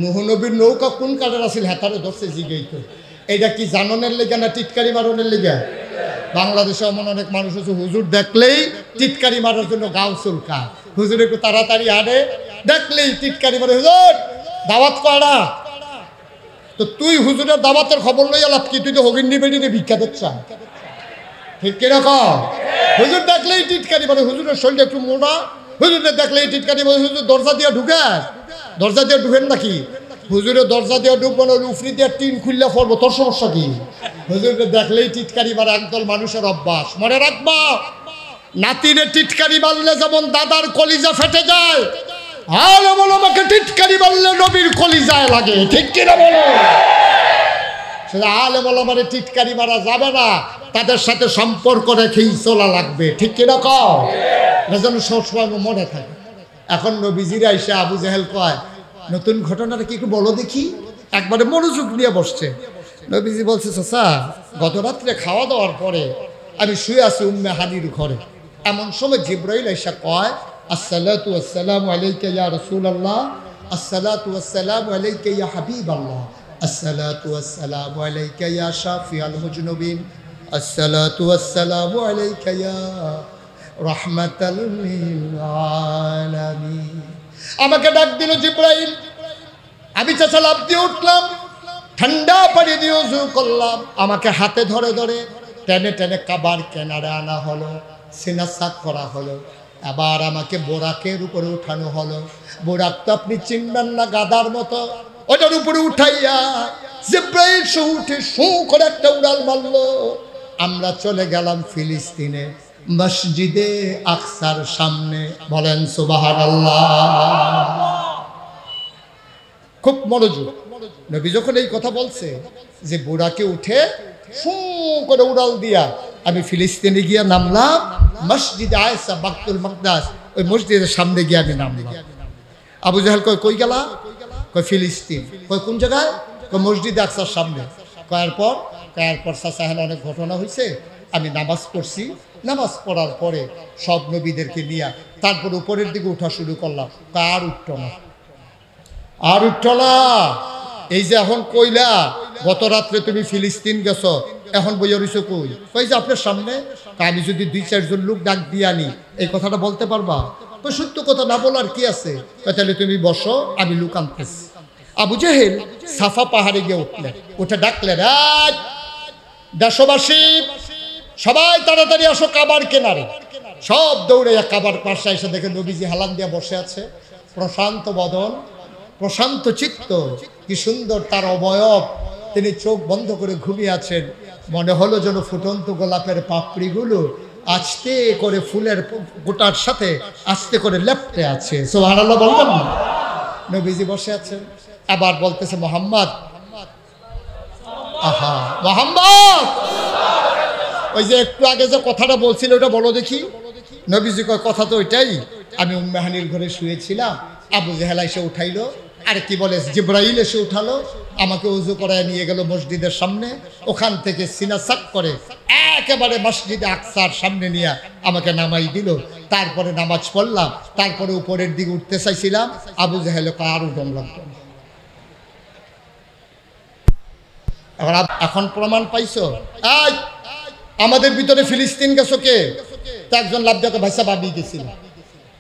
নুহ নবীর নৌকা কোন কাঠের আসিল? হেতারে ধরছে জিগেই তো। এইটা কি জাননের লেগে না টিটকারি মারনের লেগে? বাংলাদেশে এমন অনেক মানুষ আছে হুজুর দেখলেই টিটকারি মারার জন্য গাও চুলকায়। হুজুর একটু তাড়াতাড়ি আনে, দেখলেই টিটকারি মারে, হুজুর দাওয়াত করা। তো তুই হুজুরের দাওয়াতের খবর লইয়া লাভ কি? তুই তো হগিন্নি বেডিনে ভিক্ষা দিচ্ছ, ঠিক কিরকম? হুজুর দেখলেই টিটকারি মারে, হুজুরের শরীরটা একটু মোটা, হুজুরের দেখলেই টিটকারি মারে। হুজুর দরজা দিয়ে ঢুকে, দরজা দিয়ে ঢুকেন নাকি? হুজুরের দরজা দিয়ে ঢুকবো না, উফরি দিয়ে টিন খুললে পড়বো, তোর সমস্যা কি? হুজুরকে দেখলেই টিটকারি মারে একদল মানুষের অভ্যাস। মনে রাখবা, নাতিরে টিটকারি মারলে যেমন দাদার কলিজা ফেটে যায়, আলেম ওলামাকে টিটকারি বললে নবীর কলিজায় লাগে, ঠিক কিনা বলো? সেটা আলেম ওলামারে টিটকারি মারা যাবে না, তাদের সাথে সম্পর্ক রেখেই চলা লাগবে, ঠিক কিনা কও? যেন সবসময় মনে থাকে। এখন নবীজিরা এসে আবু জাহেল কয়, নতুন ঘটনাটা কি একটু বলো দেখি। একবারে মনোযোগ নিয়ে বসছে। নবীজি বলছে, চাচা গত রাত্রে খাওয়া দাওয়ার পরে আমি শুয়ে আছি উম্মে হানির ঘরে। এমন সময় জিব্রাইল এসে কয়, আসসালাতু ওয়াসসালামু আলাইকা ইয়া রাসূলুল্লাহ, আসসালাতু ওয়াসসালামু আলাইকা ইয়া হাবিবাল্লাহ, আসসালাতু ওয়াসসালামু আলাইকা ইয়া শাফিআল মুজনুবিন, আসসালাতু ওয়াসসালামু আলাইকা ইয়া রাহমাতাল লিল আলামিন। আমাকে ডাক দিল জিব্রাইল। আমি চাচা লাফ দিয়ে উঠলাম, ঠান্ডা পানি দিয়ে ওযু করলাম। আমাকে হাতে ধরে ধরে টেনে টেনে কাবার কেনারে আনা হলো, সিনা সাক করা হলো। আবার আমাকে বোরাকের উপরে উঠানো হলো। বোরাক তো আপনি চিনবেন না, গাদার মতো। ওটার উপরে উঠাইয়া জিব্রাইল সহ উঠে শু করে একটা উড়াল মারলো। আমরা চলে গেলাম ফিলিস্তিনে, মসজিদে আকসার সামনে। বলেন সুবহানাল্লাহ। খুব মনোযোগ। নবী যখন এই কথা বলছে যে বোরাকে উঠে ফু করে উড়াল দিয়া আমি ফিলিস্তিনে গিয়া নামলাম, মসজিদে আয়েশা বাকতুল মাকদাস, ওই মসজিদের সামনে গিয়ে আমি নামলাম। আবু জাহেল কয়, কই গেলা? কয় ফিলিস্তিন। কয় কোন জায়গায়? কয় মসজিদে আকসার সামনে। কয়ার পর চাচা হেন অনেক ঘটনা হয়েছে। আমি নামাজ পড়ছি, নামাজ পড়ার পরে সব নবীদেরকে নিয়ে তারপর উপরের দিকে উঠা শুরু করলাম। আর উঠত না, আর উঠত না। এই যে এখন কইলা গত রাত্রে তুমি ফিলিস্তিন গেছো, এখন বইয়া রইছো কই? কই যে আপনার সামনে। আমি যদি 2-4 জন লোক ডাক দিয়ে আনি, এই কথাটা বলতে পারবা? তো সত্য কথা না বলার কি আছে? তাহলে তুমি বসো, আমি লোক আনতেছি। আবু জাহেল সাফা পাহাড়ে গিয়ে উঠলেন, উঠে ডাকলেন, দেশবাসী সবাই তাড়াতাড়ি আসো কাবার কেনারে। সব দৌড়ে কাবার পাশে এসে দেখে নবীজি হেলান দিয়ে বসে আছে, প্রশান্ত বদন, প্রশান্ত চিত্ত, কি সুন্দর তার অবয়ব। তিনি চোখ বন্ধ করে ঘুমিয়ে আছেন। মনে হলো যেন ফুটন্ত গোলাপের পাপড়িগুলো আস্তে করে ফুলের গোটার সাথে আস্তে করে লেপ্টে আছে। সুবহানাল্লাহ বলবেন না? নবীজি বসে আছেন, আবার বলতেছে মোহাম্মদ, আহা মোহাম্মদ। ওই যে একটু আগে যে কথাটা বলছিল ওটা বলো দেখি। নবীজি কয়, কথা তো ওইটাই। আমি উম্মে হানির ঘরে শুয়েছিলাম, আবু জাহেল এসে উঠাইলো। আর কি বলে, জিব্রাইল এসে উঠালো, আমাকে ওযু করায় নিয়ে গেল মসজিদের সামনে। ওখান থেকে সিনা সাক করে একেবারে মসজিদে আকসার সামনে নিয়ে আমাকে নামাই দিল। তারপরে নামাজ পড়লাম, তারপরে উপরের দিকে উঠতে চাইছিলাম। আবু জাহেল আরো দম লাগতো। এখন প্রমাণ পাইছো? আমাদের ভিতরে ফিলিস্তিন গেছো কে? তা একজন লাভ দেখো, ভাইসা ভাবি গেছিল।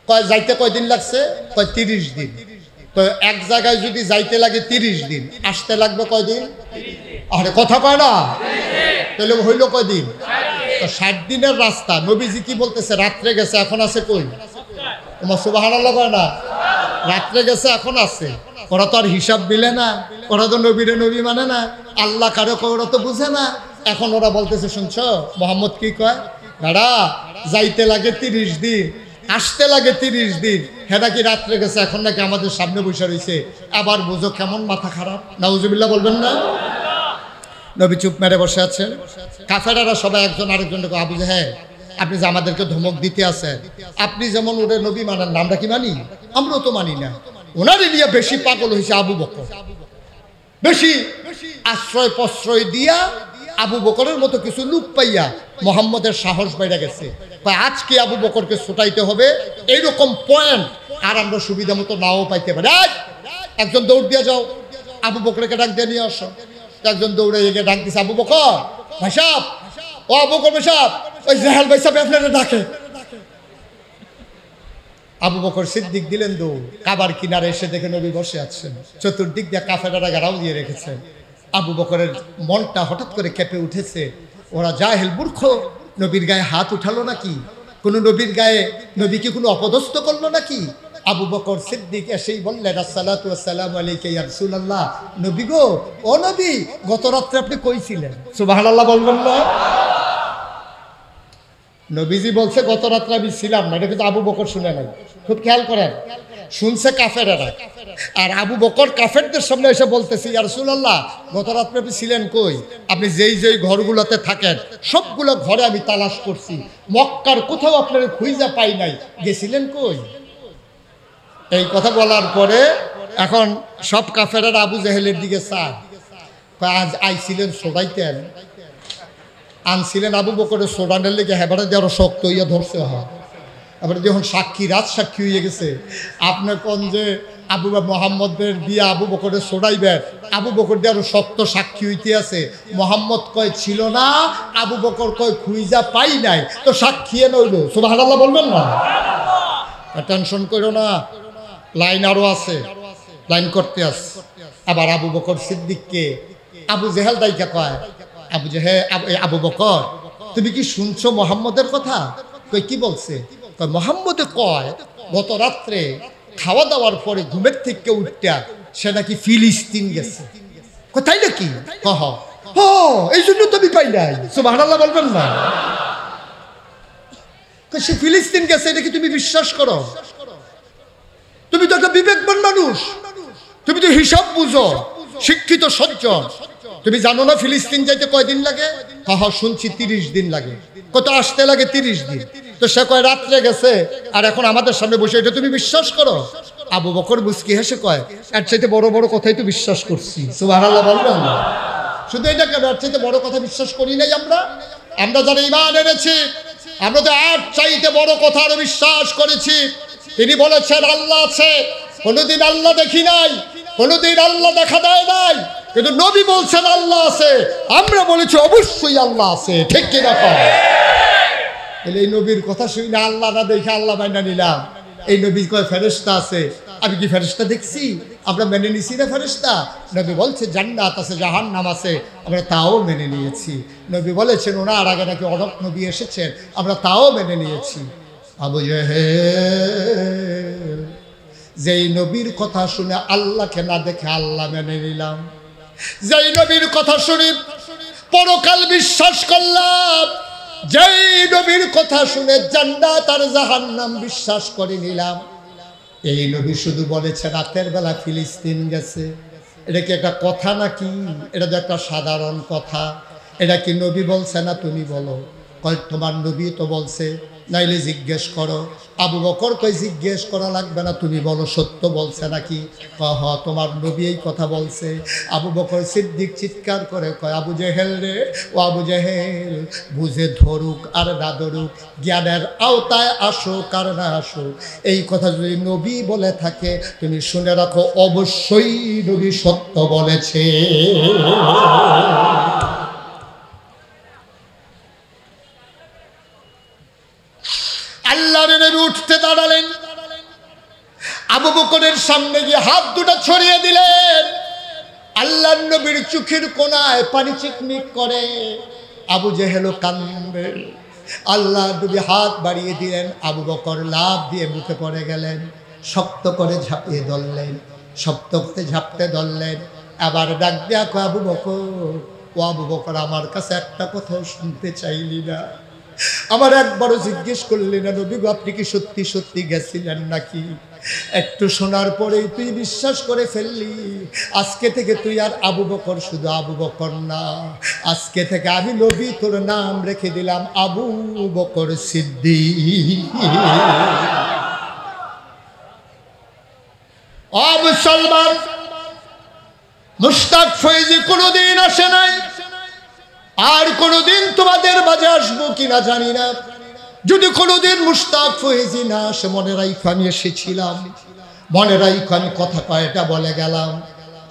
কয় যাইতে কয়দিন লাগছে? কয় 30 দিন। তো এক জায়গায় যদি যাইতে লাগে 30 দিন, আসতে লাগবে কয়দিন? আরে কথা কয় না, তাহলে হইল কয়দিন? তো 60 দিনের রাস্তা। নবীজি কি বলতেছে? রাত্রে গেছে, এখন আছে কই? তোমার সুবহানাল্লাহ কয় না? রাত্রে গেছে, এখন আছে। ওরা তো আর হিসাব মিলে না, ওরা তো নবীরে নবী মানে না, আল্লাহ কারো ওরা তো বুঝে না। এখন ওরা বলতেছে, শুনছ মোহাম্মদ কি কয়? দাঁড়া, যাইতে লাগে 30 দিন, আসতে লাগে 30 দিন। হেটা কি রাত্রে গেছে, এখন নাকি আমাদের সামনে বসে রয়েছে। আবার বুঝো কেমন মাথা খারাপ। নাউজুবিল্লাহ বলবেন না? নবী চুপ মেরে বসে আছেন। কাফেরারা সবাই একজন আরেকজনকে, আবু জাহেল আপনি যে আমাদেরকে ধমক দিতে আছেন, আপনি যেমন ওদের নবী মানেন না, আমরা কি মানি? আমরাও তো মানি না। ওনারই নিয়ে বেশি পাগল হয়েছে আবু বকর। বেশি আশ্রয় প্রশ্রয় দিয়া আবু বকরের মতো কিছু লোক পাইয়া মোহাম্মদের সাহস বাইরে গেছে। আজকে আবু বকরকে ছুটাইতে হবে, এইরকম পয়েন্ট আর আমরা সুবিধা মতো নাও পাইতে পারি। একজন দৌড় দিয়ে যাও, আবু বকরকে ডাক দিয়ে নিয়ে আসো। একজন দৌড়ে এগিয়ে ডাক দিছে, আবু বকর ভাই সাহেব, ও আবু বকর ভাই সাহেব, ওই জাহেল ভাই সাহেব আপনারা ডাকে। আবু বকর সিদ্দিক দিলেন দৌড়। কাবার কিনারে এসে দেখে নবী বসে আছেন, চতুর্দিক দিয়ে কাফেরারা ঘেরাও দিয়ে রেখেছেন। আবু বকরের মনটা হঠাৎ করে কেঁপে উঠেছে। ওরা জাহেল মূর্খ, নবীর গায়ে হাত উঠালো নাকি? কোনো নবীর গায়ে নবী কি কোনো অপদস্থ করলো নাকি? আবু বকর সিদ্দিক এসেই বললেন, আসসালাতু ওয়াসসালামু আলাইকা ইয়া রাসূলুল্লাহ। নবী গো, ও নবী, গত রাত্রে আপনি কই ছিলেন? সুবহানাল্লাহ বলবেন না? নবীজি বলছে গত রাত্রে আমি ছিলাম না, এটা কিন্তু আবু বকর শুনে নাই। খুব খেয়াল করেন, শুনছে কাফেরেরা, আর আবু বকর কাফেরদের সামনে এসে বলতেছে, ইয়া রাসূলুল্লাহ গত রাত্রে আপনি ছিলেন কই? আপনি যেই যেই ঘরগুলোতে থাকেন সবগুলো ঘরে আমি তালাশ করছি, মক্কার কোথাও আপনার খুঁজে পাই নাই, গেছিলেন কই? এই কথা বলার পরে এখন সব কাফেরেরা আবু জেহেলের দিকে চায়, আজ আইছিলেন সোডাইতেন, আনছিলেন আবু বকরের সোডানের লেগে হেবারে দিয়ে আরো শক্ত হইয়া ধরছে হয়। এবারে যখন সাক্ষী রাত সাক্ষী হয়ে গেছে, আপনার কোন যে আবু মোহাম্মদের বিয়া আবু বকরের সোডাইবেন, আবু বকর দিয়ে আরো শক্ত সাক্ষী হইতে আছে। মোহাম্মদ কয় ছিল না, আবু বকর কয় খুঁজা পাই নাই, তো সাক্ষী নইল। সুবহানাল্লাহ বলবেন না? টেনশন করো না, লাইন আরো আছে, লাইন করতে আছে। আবার আবু বকর সিদ্দিককে আবু জেহেল দাইকা কয়, আবু বকর তুমি কি শুনছো মোহাম্মদের কথা? কই কি বলছে? কয় মোহাম্মদে কয় গত রাত্রে খাওয়া দাওয়ার পরে ঘুমের থেকে উঠটা সে নাকি ফিলিস্তিন গেছে। তাই নাকি? এই জন্য তুমি পাই নাই। সুবহানাল্লাহ বলবেন না? সে ফিলিস্তিন গেছে, এটা কি তুমি বিশ্বাস করো? তুমি তো একটা বিবেকবান মানুষ, তুমি তো হিসাব বুঝো, শিক্ষিত সজ্জন। তুমি জানো না ফিলিস্তিন যাইতে কয়দিন লাগে? শুনছি 30 দিন লাগে। কত আসতে লাগে? 30 দিন। তো সে কয় রাত্রে গেছে, আর এখন আমাদের সামনে বসে, এটা তুমি বিশ্বাস করো? আবু বকর মুস্কি হেসে কয়, এর চাইতে বড় বড় কথাই তো বিশ্বাস করছি। সুবহানাল্লাহ বলবেন না? শুধু এটা কেন, এর চাইতে বড় কথা বিশ্বাস করি নাই আমরা? আমরা যারা ঈমান এনেছি, আমরা তো এর চাইতে বড় কথা আরো বিশ্বাস করেছি। তিনি বলেছেন আল্লাহ আছে, কোনোদিন আল্লাহ দেখি নাই, কোনোদিন আল্লাহ দেখা দেয় নাই, কিন্তু নবী বলছেন আল্লাহ আছে, আমরা বলেছি অবশ্যই আল্লাহ আছে। ঠিক কিনা? এই নবীর কথা শুনি না, আল্লাহ না দেখে আল্লাহ মাইনা নিলাম। এই নবী কয় ফেরেশতা আছে, আমি কি ফেরেশতা দেখছি? আমরা মেনে নিছি না ফেরেশতা? নবী বলছে জান্নাত আছে, জাহান্নাম আছে, আমরা তাও মেনে নিয়েছি। নবী বলেছেন ওনার আগে নাকি অনেক নবী এসেছেন, আমরা তাও মেনে নিয়েছি। আবু জেহেল যেই নবীর কথা শুনে আল্লাহকে না দেখে আল্লাহ মেনে নিলাম, যেই নবীর কথা শুনে পরকাল বিশ্বাস করলাম, যেই নবীর কথা শুনে জান্নাত আর জাহান্নাম বিশ্বাস করে নিলাম, এই নবী শুধু বলেছে রাতের বেলা ফিলিস্তিন গেছে। এটা কি একটা কথা নাকি? এটা তো একটা সাধারণ কথা। এটা কি নবী বলছে না তুমি বলো? কয় তোমার নবী তো বলছে, নাইলে জিজ্ঞেস করো। আবু বকর কই জিজ্ঞেস করা লাগবে না, তুমি বলো সত্য বলছে নাকি? কয় হ তোমার নবী এই কথা বলছে। আবু বকর সিদ্দিক চিৎকার করে কয়, আবু জেহেল রে, ও আবু জেহেল, বুঝে ধরুক আর না ধরুক, জ্ঞানের আওতায় আসুক আর না আসুক, এই কথা যদি নবী বলে থাকে তুমি শুনে রাখো, অবশ্যই নবী সত্য বলেছে। আল্লাহর নবী উঠতে দাঁড়ালেন, আবু বকরের সামনে গিয়ে হাত দুটো ছড়িয়ে দিলেন। আল্লাহর নবীর চোখের কোণায় পানি চিকমিক করে। আবু জেহেল কান্দে। আল্লাহ নবী হাত বাড়িয়ে দিলেন, আবু বকর লাফ দিয়ে মুখে পড়ে গেলেন, শক্ত করে ঝাঁপিয়ে ধরলেন, শক্ত করে ঝাঁপতে ধরলেন। আবার ডাক দেয়া কয়, আবু বকর, ও আবু বকর, আমার কাছে একটা কথাও শুনতে চাইলি না, আমার একবারও জিজ্ঞেস করলি না নবী গো আপনি কি সত্যি সত্যি গেছিলেন নাকি? একটু শোনার পরেই তুই বিশ্বাস করে ফেললি। আজকে থেকে তুই আর আবু বকর শুধু আবু বকর না, আজকে থেকে আমি নবী তোর নাম রেখে দিলাম আবু বকর সিদ্দিক। মুসলমান, মুশতাক ফয়েজি কোনোদিন আসে নাই, আর কোনোদিন তোমাদের মাঝে আসবো কিনা জানি না। যদি কোনোদিন মুশতাক ফয়েজি না আসে মনে রাইখো আমি এসেছিলাম, মনে রাইখো আমি কথা কয়টা বলে গেলাম।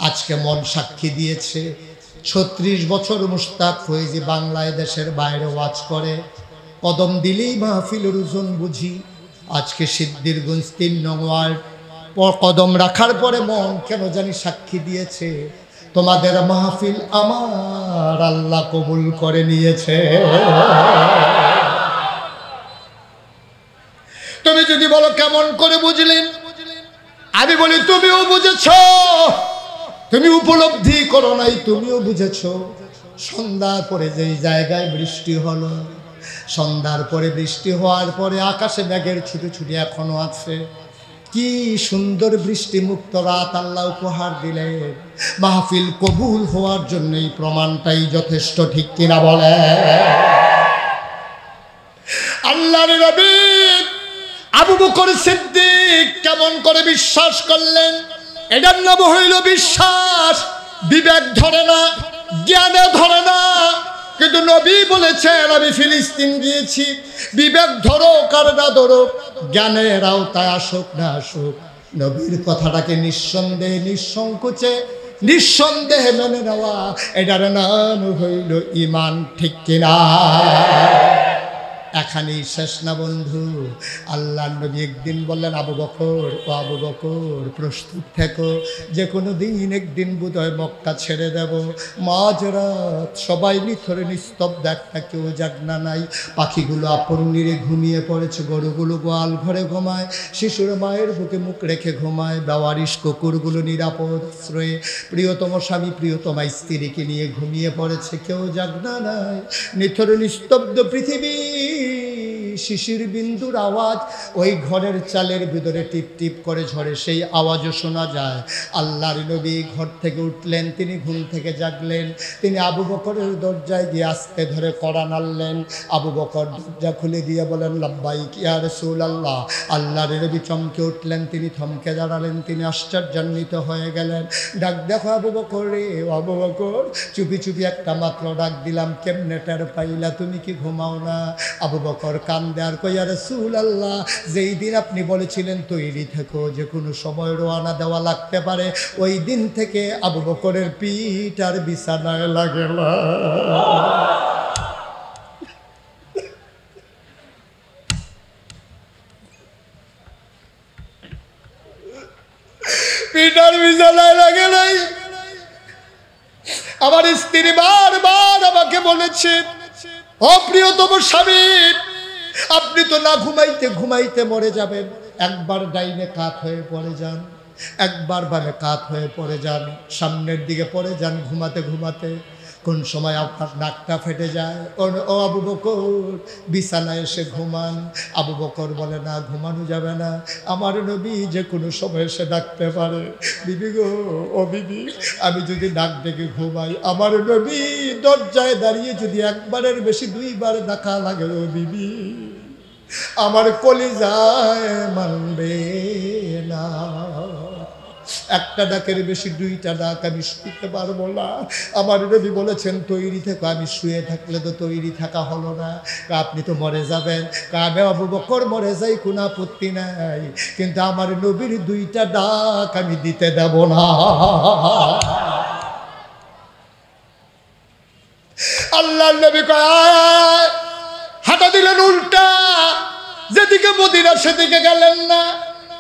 আজকে মন সাক্ষী দিয়েছে, 36 বছর মুশতাক ফয়েজি বাংলায় দেশের বাইরে ওয়াজ করে, কদম দিলেই মাহফিলের ওজন বুঝি। আজকে সিদ্ধিরগঞ্জ 3 নং ওয়ার্ড কদম রাখার পরে মন কেন জানি সাক্ষী দিয়েছে, তোমাদের মাহফিল আমার আল্লাহ কবুল করে নিয়েছে। তুমি যদি বলো কেমন করে বুঝলেন, আমি বলি তুমিও বুঝেছ, তুমি উপলব্ধি করো নাই, তুমিও বুঝেছ। সন্ধ্যা পরে যেই জায়গায় বৃষ্টি হলো, সন্ধ্যার পরে বৃষ্টি হওয়ার পরে আকাশে মেঘের ছুটি এখনো আছে। কি সুন্দর বৃষ্টি মুক্ত রাত আল্লাহ উপহার দিলেন। মাহফিল কবুল হওয়ার জন্য এই প্রমাণটাই যথেষ্ট, ঠিক কিনা বলে? আল্লাহর নবী আবু বকর সিদ্দিক কেমন করে বিশ্বাস করলেন? এটার নাম হইল বিশ্বাস। বিবেক ধরে না, জ্ঞানে ধরে না, কিন্তু নবী বলেছেন আমি ফিলিস্তিন গিয়েছি। বিবেক ধরো কার না ধরো, জ্ঞানের আওতায় আসুক না আসুক, নবীর কথাটাকে নিঃসন্দেহে নিঃসংকোচে নিঃসন্দেহে মেনে নেওয়া, এটার নাম হইল ঈমান, ঠিক কিনা? এখানেই শেষ না বন্ধু। আল্লাহর নবী একদিন বললেন, আবু বকর, ও আবু বকর প্রস্তুত থেকো, যে কোনো দিন একদিন বোধহয় মক্কা ছেড়ে দেব। মাঝরাত সবাই নিথরে নিস্তব্ধ, একটা কেউ জাগনা নাই। পাখিগুলো আপন নিরে ঘুমিয়ে পড়েছে, গরুগুলো গোয়াল ঘরে ঘুমায়, শিশুর মায়ের বুকে মুখ রেখে ঘুমায়, বেওয়ারিশ কুকুরগুলো নিরাপদ আশ্রয়ে প্রিয়তম স্বামী প্রিয়তমা স্ত্রীকে নিয়ে ঘুমিয়ে পড়েছে, কেউ জাগনা নাই। নিথরে নিস্তব্ধ পৃথিবী, শিশির বিন্দুর আওয়াজ ওই ঘরের চালের ভিতরে টিপ টিপ করে ঝরে, সেই আওয়াজও শোনা যায়। আল্লাহর নবী ঘর থেকে উঠলেন, তিনি ঘুম থেকে জাগলেন, তিনি আবু বকরের দরজায় গিয়ে আস্তে ধরে কড়া নাড়লেন। আবু বকর দরজা খুলে দিয়ে বলেন, লাব্বাইক ইয়া রাসূলুল্লাহ। আল্লাহর নবী চমকে উঠলেন, তিনি থমকে দাঁড়ালেন, তিনি আশ্চর্যান্বিত হয়ে গেলেন। ডাক দেখো আবু বকর রে, আবু বকর। চুপি চুপি একটা মাত্র ডাক দিলাম, কেমনে টের পাইলা? তুমি কি ঘুমাও না? আবু বকর কান্দে আর কই, ইয়া রাসূলুল্লাহ, যেই দিন আপনি বলেছিলেন তৈরি থেকো, যে কোনো সময় রওনা দেওয়া লাগতে পারে, ওই দিন থেকে আবু বকরের পিঠ আর বিছানায় লাগে না। পিঠ আর বিছানায় লাগে নাই। আমার স্ত্রী বারবার আমাকে বলেছে, ও প্রিয়তম স্বামী, আপনি তো না ঘুমাইতে ঘুমাইতে মরে যাবেন। একবার ডাইনে কাত হয়ে পড়ে যান, একবার বামে কাত হয়ে পড়ে যান, সামনের দিকে পড়ে যান ঘুমাতে ঘুমাতে, কোন সময় আপনার নাকটা ফেটে যায়। ও আবু বকর, বিছানায় এসে ঘুমান। আবু বকর বলে, না, ঘুমানো যাবে না, আমার নবী যে কোনো সময় এসে ডাকতে পারে। বিবি গো, ও বিবি, আমি যদি ডাক ডেকে ঘুমাই, আমার নবী দরজায় দাঁড়িয়ে যদি একবারের বেশি দুইবার ডাকা লাগে, ও বিবি, আমার কলিজায় মানবে না। একটা ডাকের বেশি দুইটা ডাক আমি শুতে পারবো না। আমার নবী বলেছেন তৈরি থেকো। আমি শুয়ে থাকলে তো তৈরি থাকা হলো না। আপনি তো মরে যাবেন। আমি আবু বকর মরে যাই, কোনো আপত্তি নাই, কিন্তু আমার নবীর দুইটা ডাক আমি দিতে দেব না। আল্লাহর নবী কয়, হাঁটা দিলেন উল্টা, যেদিকে মদিনা সেদিকে গেলেন না,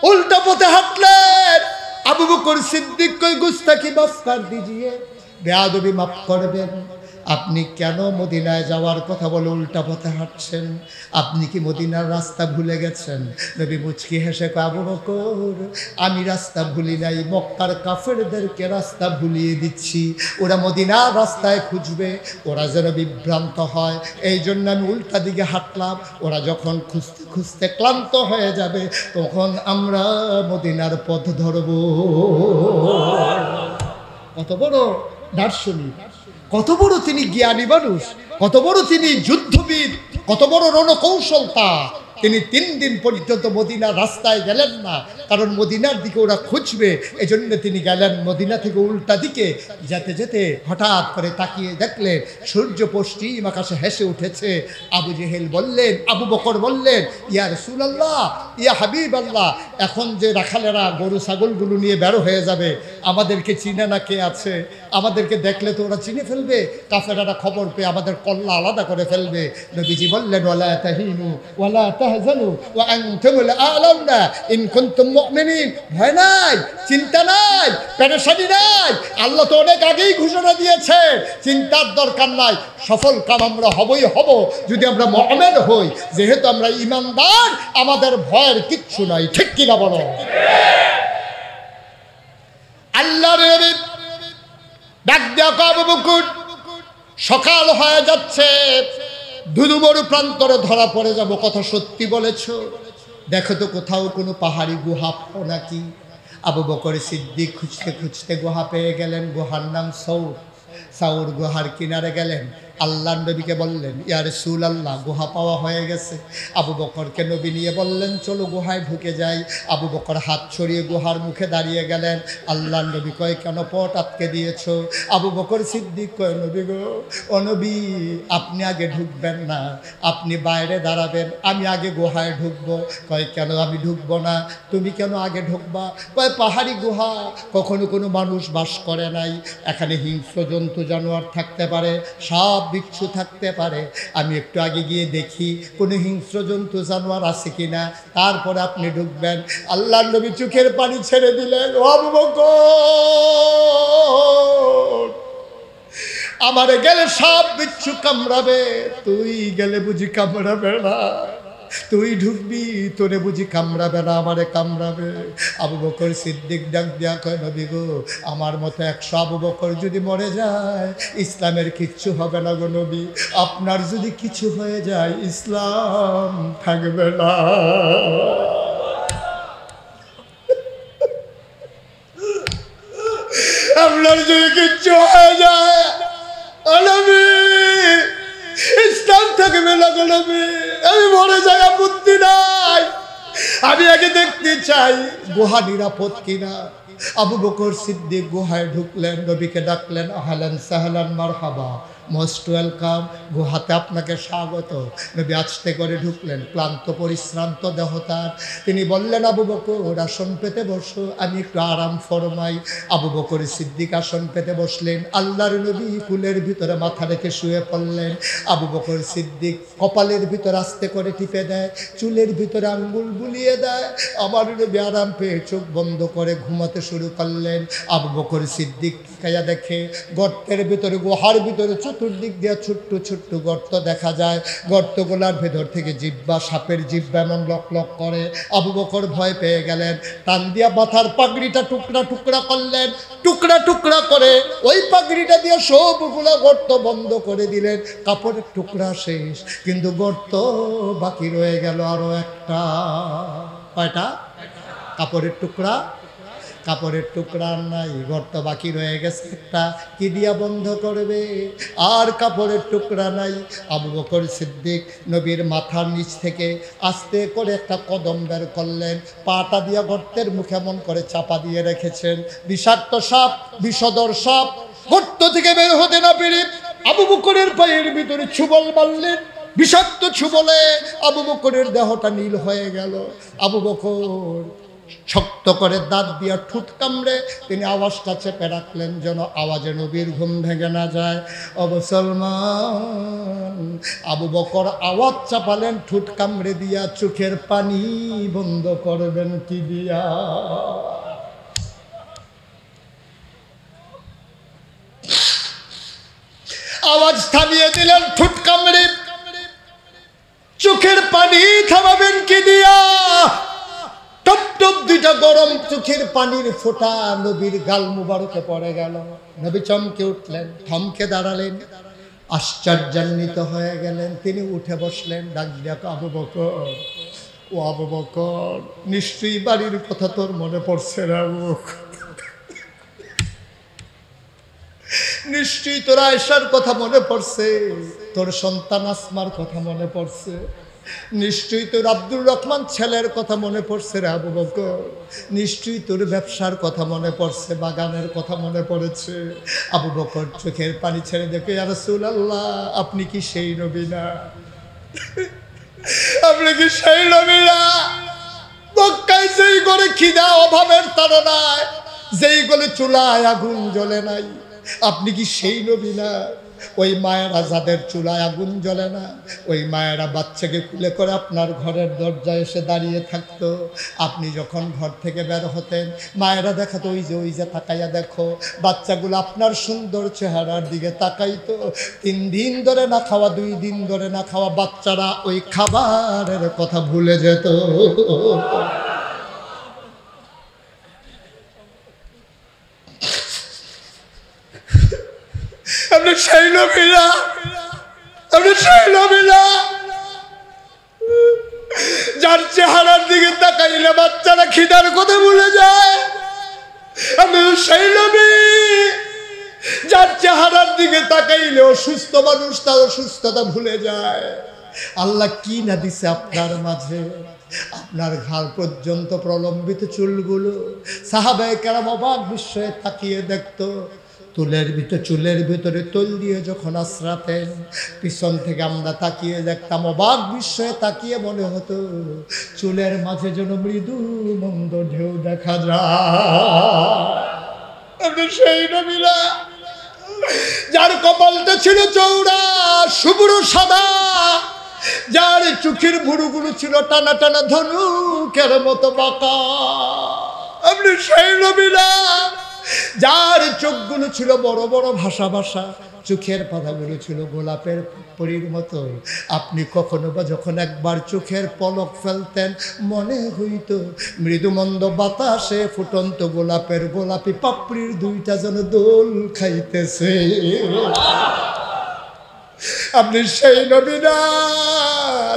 উল্টা পথে হাঁটলেন। আবু বকর সিদ্দিক কই, গুস্তাখি মাফ কর দিজিয়ে, বেয়াদবি মাফ করবেন। আপনি কেন মদিনায় যাওয়ার কথা বলে উল্টা পথে হাঁটছেন? আপনি কি মদিনার রাস্তা ভুলে গেছেন? নবী মুচকি হেসে কয়, আবু বকর, আমি রাস্তা ভুলি নাই, মক্কার কাফেরদেরকে রাস্তা ভুলিয়ে দিচ্ছি। ওরা মদিনার রাস্তায় খুঁজবে, ওরা যেন বিভ্রান্ত হয়, এই জন্য আমি উল্টা দিকে হাঁটলাম। ওরা যখন খুঁজতে খুঁজতে ক্লান্ত হয়ে যাবে, তখন আমরা মদিনার পথ ধরব। কত বড় দার্শনিক, কত বড় তিনি জ্ঞানী মানুষ, কত বড় তিনি যুদ্ধবিদ, কত বড় রণকৌশলতা। তিনি 3 দিন পর্যন্ত মদিনার রাস্তায় গেলেন না, কারণ মদিনার দিকে ওরা খুঁজবে, এজন্য তিনি গেলেন মদিনা থেকে উল্টা দিকে। যেতে যেতে হঠাৎ করে তাকিয়ে দেখলেন সূর্য পশ্চিম আকাশে হেসে উঠেছে। আবু জেহেল বললেন, আবু বকর বললেন, ইয়া রাসূলুল্লাহ, ইয়া হাবিবাল্লাহ, এখন যে রাখালেরা গরু ছাগলগুলো নিয়ে বের হয়ে যাবে, আমাদেরকে চিনে না কে আছে? আমাদেরকে দেখলে তো ওরা চিনে ফেলবে, কাফেররা খবর পেয়ে আমাদের কল্লা আলাদা করে ফেলবে। নবীজি বললেন, ওয়ালা তাহিনু ওয়ালা তাহজানু ওয়া আনতুমুল আ'লাউনা ইন কুনতুম মুমিনিন। ভয় নাই, চিন্তা নাই, পেরেশানি নাই। আল্লাহ তো অনেক আগেই ঘোষণা দিয়েছে, চিন্তার দরকার নাই। সফল কাম আমরা হবই হব যদি আমরা মুমিন হই। যেহেতু আমরা ঈমানদার, আমাদের ভয়ের কিচ্ছু নাই, ঠিক কিনা বলো? আল্লাহর নবী ডাক দেয়া, আবু বকর, সকাল হয়ে যাচ্ছে, ধুধুমরু প্রান্তরে ধরা পড়ে যাব, কথা সত্যি বলেছ, দেখো তো কোথাও কোনো পাহাড়ি গুহা পাও নাকি? আবু বকর সিদ্দিক খুঁজতে খুঁজতে গুহা পেয়ে গেলেন, গুহার নাম সৌর। সাউর গুহার কিনারে গেলেন, আল্লাহ নবীকে বললেন, ইয়া রাসূলুল্লাহ, গুহা পাওয়া হয়ে গেছে। আবু বকরকে নবী নিয়ে বললেন, চলো গুহায় ঢুকে যাই। আবু বকর হাত ছড়িয়ে গুহার মুখে দাঁড়িয়ে গেলেন। আল্লাহ নবী কয়, কেন পথ আটকে দিয়েছ? আবু বকর সিদ্দিক কয়, নবী গো, ও নবী, আপনি আগে ঢুকবেন না, আপনি বাইরে দাঁড়াবেন, আমি আগে গুহায় ঢুকবো। কয়, কেন আমি ঢুকবো না? তুমি কেন আগে ঢুকবা? কয়, পাহাড়ি গুহা, কখনো কোনো মানুষ বাস করে নাই, এখানে হিংস্র জন্তু জানোয়ার থাকতে পারে, সাপ বিচ্ছু থাকতে পারে, আমি একটু আগে গিয়ে দেখি কোনো হিংস্র জন্তু জানোয়ার আছে কিনা, তারপরে আপনি ঢুকবেন। আল্লাহর নবী চোখের পানি ছেড়ে দিলেন। ও আবু বকর, আমারে গেলে সাপ বিচ্ছু কামড়াবে, তুই গেলে বুঝি কামড়াবে না? তুই ঢুকবি, তোরে বুঝি কামড়াবে না, আমারে কামড়াবে? আবু বকর সিদ্দিক ডাক দিয়া কয়, নবী গো, আমার মতো 100 আবু বকর যদি মরে যায়, ইসলামের কিচ্ছু হবে না গো নবী। আপনার যদি কিছু হয়ে যায়, ইসলাম থাকবে না। আপনার যদি কিচ্ছু হয়ে যায়, নবী, ইসলাম থাকবে না গো নবী। আমি মরে যাই, আপত্তি নাই, আমি আগে দেখতে চাই গুহা নিরাপদ কিনা। আবু বকর সিদ্দিক গুহায় ঢুকলেন, নবীকে ডাকলেন, আহলান সাহলান মারহাবা, মোস্ট ওয়েলকাম, গুহাতে আপনাকে স্বাগত। নবী আস্তে করে ঢুকলেন, ক্লান্ত পরিশ্রান্ত দেহ তার। তিনি বললেন, আবু বকর, আসন পেতে বসো, আমি একটু আরাম ফরমাই। আবু বকর সিদ্দিক আসন পেতে বসলেন। আল্লাহর নবী কুলের ভিতরে মাথা রেখে শুয়ে পড়লেন। আবু বকর সিদ্দিক কপালের ভিতর আস্তে করে টিপে দেয়, চুলের ভিতরে আঙ্গুল বুলিয়ে দেয়। আমার নবী আরাম পেয়ে চোখ বন্ধ করে ঘুমাতে শুরু করলেন। আবু বকর সিদ্দিক কায়া দেখে গর্তের ভিতরে, গুহার ভিতরে চতুর্দিক দিয়ে ছোট্ট ছোট্ট গর্ত দেখা যায়। গর্তগুলার ভেতর থেকে জিহ্বা, সাপের জিহ্বা এমন লক লক করে। আবু বকর ভয় পেয়ে গেলেন, টান দিয়া মাথার পাগড়িটা টুকরা টুকরা করলেন, টুকরা টুকরা করে ওই পাগড়িটা দিয়ে সবগুলা গর্ত বন্ধ করে দিলেন। কাপড়ের টুকরা শেষ, কিন্তু গর্ত বাকি রয়ে গেল আরো একটা। কয়টা? কাপড়ের টুকরা, কাপড়ের টুকরা নাই, গর্ত বাকি রয়ে গেছে একটা। কি দিয়া বন্ধ করবে? আর কাপড়ের টুকরা নাই। আবু বকর সিদ্দিক নবীর মাথার নিচ থেকে আস্তে করে একটা কদম বের করলেন, পাটা দিয়া গর্তের মুখে এমন করে চাপা দিয়ে রেখেছেন। বিষাক্ত সাপ, বিষধর সাপ গর্ত থেকে বের হতে না পেরে আবু বকরের পায়ের ভিতরে ছুবল মারলেন। বিষাক্ত ছুবলে আবু বকরের দেহটা নীল হয়ে গেল। আবু বকর শক্ত করে দাঁত দিয়া ঠুট কামড়ে তিনি আওয়াজটা চেপে রাখলেন, যেন আওয়াজে নবীর ঘুম ভেঙে না যায়। ও মুসলমান, আবু বকর আওয়াজ চাপালেন ঠুট কামড়ে দিয়া, চোখের পানি বন্ধ করবেন কি দিয়া? আওয়াজ থামিয়ে দিলেন ঠুট কামড়ে, চোখের পানি থামাবেন কি দিয়া? টপ টপ দুইটা গরম চোখের পানির ফোঁটা নবীর গাল মুবারকে পড়ে গেল। নবী চমকে উঠলেন, থমকে দাঁড়ালেন, আশ্চর্যান্বিত হয়ে গেলেন। তিনি উঠে বসলেন, ডাক দিয়া আবু বকর, ও আবু বকর, নিশ্চয়ই বাড়ির কথা তোর মনে পড়ছে রে আবু বকর, নিশ্চয়ই তোর আয়েশার কথা মনে পড়ছে, তোর সন্তান আসমার কথা মনে পড়ছে, নিশ্চয়ই তোর আব্দুর রহমান ছেলের কথা মনে পড়ছে রে আবু বকর, নিশ্চয়ই তোর ব্যবসার কথা মনে পড়ছে, বাগানের কথা মনে পড়েছে। আবু বকর চোখের পানি ছেড়ে দেখে, ইয়া রাসূলুল্লাহ, আপনি কি সেই নবী না? আপনি কি সেই নবী না? মক্কায় যেই করে খিদা অভাবের তাড়নায়, যেই গলে চুলায় আগুন জ্বলে নাই, আপনি কি সেই নবী না? ওই মায়েরা যাদের চুলায় আগুন জ্বলে না, ওই মায়েরা বাচ্চাকে কুলে করে আপনার ঘরের দরজায় এসে দাঁড়িয়ে থাকতো। আপনি যখন ঘর থেকে বের হতেন, মায়েরা দেখাতো, ওই যে তাকাইয়া দেখো, বাচ্চাগুলো আপনার সুন্দর চেহারার দিকে তাকাইতো। 3 দিন ধরে না খাওয়া, 2 দিন ধরে না খাওয়া বাচ্চারা ওই খাবারের কথা ভুলে যেত। আপনি সেই নবী না? আপনি সেই নবী না যার চেহারার দিকে তাকাইলে বাচ্চারা খিদার কথা ভুলে যায়? আপনি সেই নবী যার চেহারার দিকে তাকাইলে অসুস্থ মানুষ তার অসুস্থতা ভুলে যায়? আল্লাহ কি না দিছে আপনার মাঝে, আপনার ঘাড় পর্যন্ত প্রলম্বিত চুলগুলো। সাহাবায়ে কেরাম অবাক বিস্ময়ে তাকিয়ে দেখতো। চুলের ভিতরে তৈল দিয়ে যখন আশ্রাতেন, পিছন থেকে আমরা তাকিয়ে দেখতাম, অবাক বিস্ময়ে তাকিয়ে মনে হতো চুলের মাঝে যেন মৃদু মন্দ ঢেউ দেখা যায়। সেই নবীরা যার কপালটা ছিল চৌড়া শুভ্র সাদা, যার চোখের ভুরুগুলো ছিল টানা টানা ধনুকের মতো বাঁকা। আপনি সেই নবীরা যার চোখগুলো ছিল বড় বড় ভাষা ভাষা, চোখের পাতাগুলো ছিল গোলাপের পরীর মতো। আপনি কখনো বা যখন একবার চোখের পলক ফেলতেন, মনে হইত মৃদুমন্দ বাতাসে ফুটন্ত গোলাপের গোলাপি পাপড়ির দুইটা যেন দোল খাইতেছে। আপনি সেই নবী না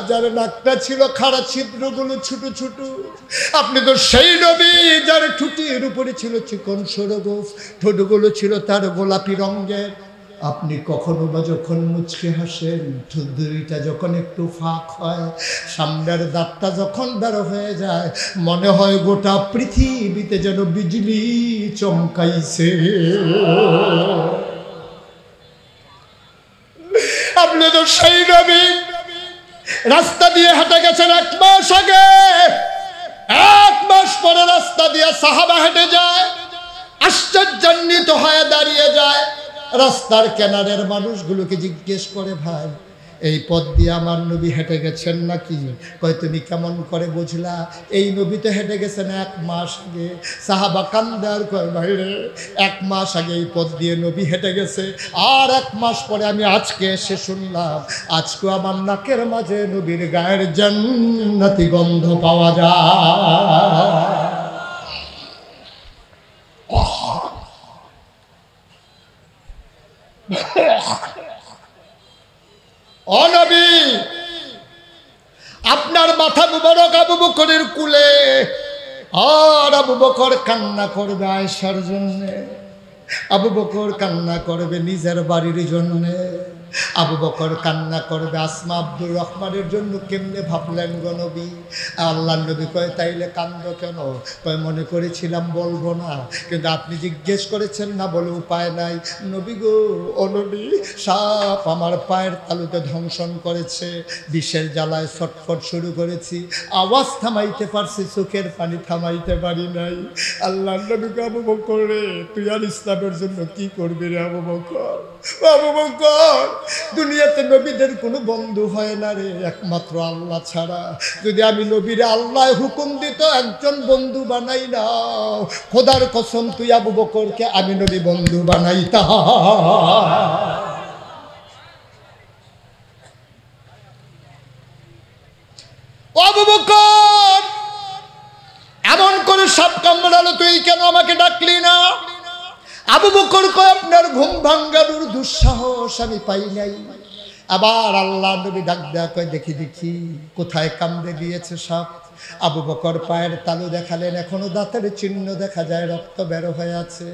যার নাকটা ছিল খাড়া, ছিদ্রগুলো ছোট ছোট। আপনি তো সেই নবী যার ঠুটির উপরে ছিল চিকন সরগোফ, ঠোঁটগুলো ছিল তার গোলাপি রঙের। আপনি কখনো বা যখন মুচকে হাসেন, ঠোঁট দুইটা যখন একটু ফাঁক হয়, সামনের দাঁতটা যখন বের হয়ে যায়, মনে হয় গোটা পৃথিবীতে যেন বিজলি চমকাইছে। আপনি তো সেই নবী রাস্তা দিয়ে হেঁটে গেছেন 1 মাস আগে, 1 মাস পরে রাস্তা দিয়ে সাহাবা হেঁটে যায়, আশ্চর্যান্বিত হয়ে দাঁড়িয়ে যায়। রাস্তার কিনারের মানুষগুলোকে জিজ্ঞেস করে, ভাই এই পথ দিয়ে আমার নবী হেঁটে গেছেন নাকি? কয় তুমি কেমন করে বুঝলা? এই নবী তো হেঁটে গেছেন 1 মাস আগে। সাহাবা কান্দার কয়, ভাই রে 1 মাস আগে এই পথ দিয়ে নবী হেঁটে গেছে, আর 1 মাস পরে আমি আজকে এসে শুনলাম আজকে আমার নাকের মাঝে নবীর গায়ের জান্নাতি গন্ধ পাওয়া যায়। ও নবী, আপনার মাথা মুবারক আবু বকরের কুলে, আর আবু বকর কান্না করবে আয়েশার জন্যে, আবু বকর কান্না করবে নিজের বাড়ির জন্যে, আবু বকর কান্না করবে আসমা আব্দুর রহমানের জন্য। কেমনে ভাবলেন গো নবী? আল্লাহর নবী কয়, তাইলে কান্দো কেন? কয়, মনে করেছিলাম বলবো না, কিন্তু আপনি জিজ্ঞেস করেছেন না বলে উপায় নাই। নবী গো, ও নবী, সাপ আমার পায়ের তালুতে ধ্বংসন করেছে, বিষের জ্বালায় ছটফট শুরু করেছি, আওয়াজ থামাইতে পারছি, চোখের পানি থামাইতে পারি নাই। আল্লাহর নবী কয়, আবু বকর রে, তুই আর ইসলামের জন্য কি করবি রে আবু বকর? আবু বকর, দুনিয়াতে নবীদের কোনো বন্ধু হয় না রে, একমাত্র আল্লাহ ছাড়া। যদি আমি নবীরে আল্লাহ হুকুম দিত একজন বন্ধু বানাই নাও, খোদার কসম তুই আবু বকরকে আমি নবী বন্ধু বানাইতাম। আবু বকর এমন করে সাপ কামড়ালো, তুই কেন আমাকে ডাকলি না? আবু বকর কয়, আপনার ঘুম ভাঙ্গানোর দুঃসাহস আমি পাই নাই। আবার আল্লাহ নবী ডাক দেয়া কয়, দেখি দেখি কোথায় কামড়ে দিয়েছে সাপ। আবু বকর পায়ের তালু দেখালেন, এখনো দাঁতের চিহ্ন দেখা যায়, রক্ত বের হয়ে আছে।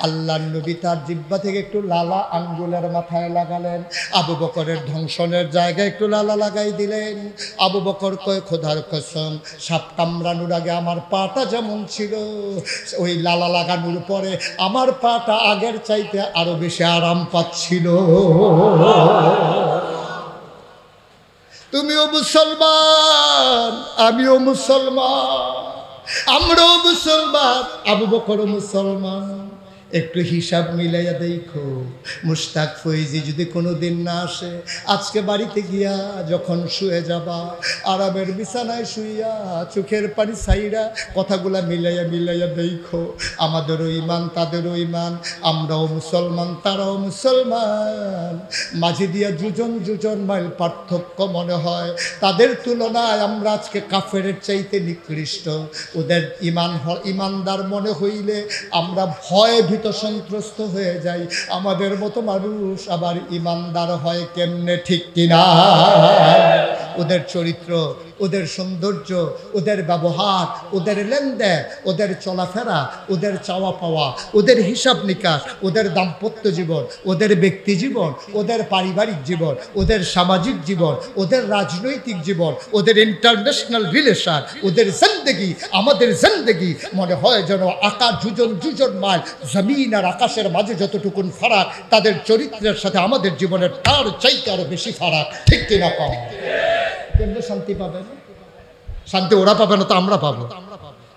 আল্লাহ নবী তার জিহ্বা থেকে একটু লালা আঙ্গুলের মাথায় লাগালেন, আবু বকরের ধ্বংসনের জায়গায় একটু লালা লাগাই দিলেন। আবু বকর কয়, খোদার কসম, সাপ কামড়ানোর আগে আমার পাটা যেমন ছিল, ওই লালা লাগানোর পরে আমার পাটা আগের চাইতে আরো বেশি আরাম পাচ্ছিল। তুমিও মুসলমান, আমিও মুসলমান, আমরাও মুসলমান, আবু বকরও মুসলমান। একটু হিসাব মিলাইয়া দেখো, মুশতাক ফৈজি যদি কোনো দিন না আসে, আজকে বাড়িতে গিয়া যখন শুয়ে যাবা, আরামের বিছানায় শুইয়া চোখের পানি ছাইরা কথাগুলা মিলাইয়া মিলাইয়া দেখো, আমাদেরও ইমান তাদেরও ইমান, আমরাও মুসলমান তারাও মুসলমান, মাঝে দিয়া দুজন মাইল পার্থক্য মনে হয়। তাদের তুলনায় আমরা আজকে কাফেরের চাইতে নিকৃষ্ট। ওদের ইমানদার মনে হইলে আমরা ভয়ে ভীত সন্ত্রস্ত হয়ে যাই। আমাদের মতো মানুষ আবার ইমানদার হয় কেমনে, ঠিক কিনা? ওদের চরিত্র, ওদের সৌন্দর্য, ওদের ব্যবহার, ওদের লেনদেন, ওদের চলাফেরা, ওদের চাওয়া পাওয়া, ওদের হিসাব নিকাশ, ওদের দাম্পত্য জীবন, ওদের ব্যক্তি জীবন, ওদের পারিবারিক জীবন, ওদের সামাজিক জীবন, ওদের রাজনৈতিক জীবন, ওদের ইন্টারন্যাশনাল রিলেশন, ওদের জিন্দেগি আমাদের জিন্দেগি মনে হয় যেন আকাশ যুজন মাইল, জমিন আর আকাশের মাঝে যতটুকুন ফারাক, তাদের চরিত্রের সাথে আমাদের জীবনের তার চাইতে আরো বেশি ফারাক, ঠিক কিনা? পাও কেমনে শান্তি পাবেন? শান্তি ওরা পাবে না তো আমরা পাবো।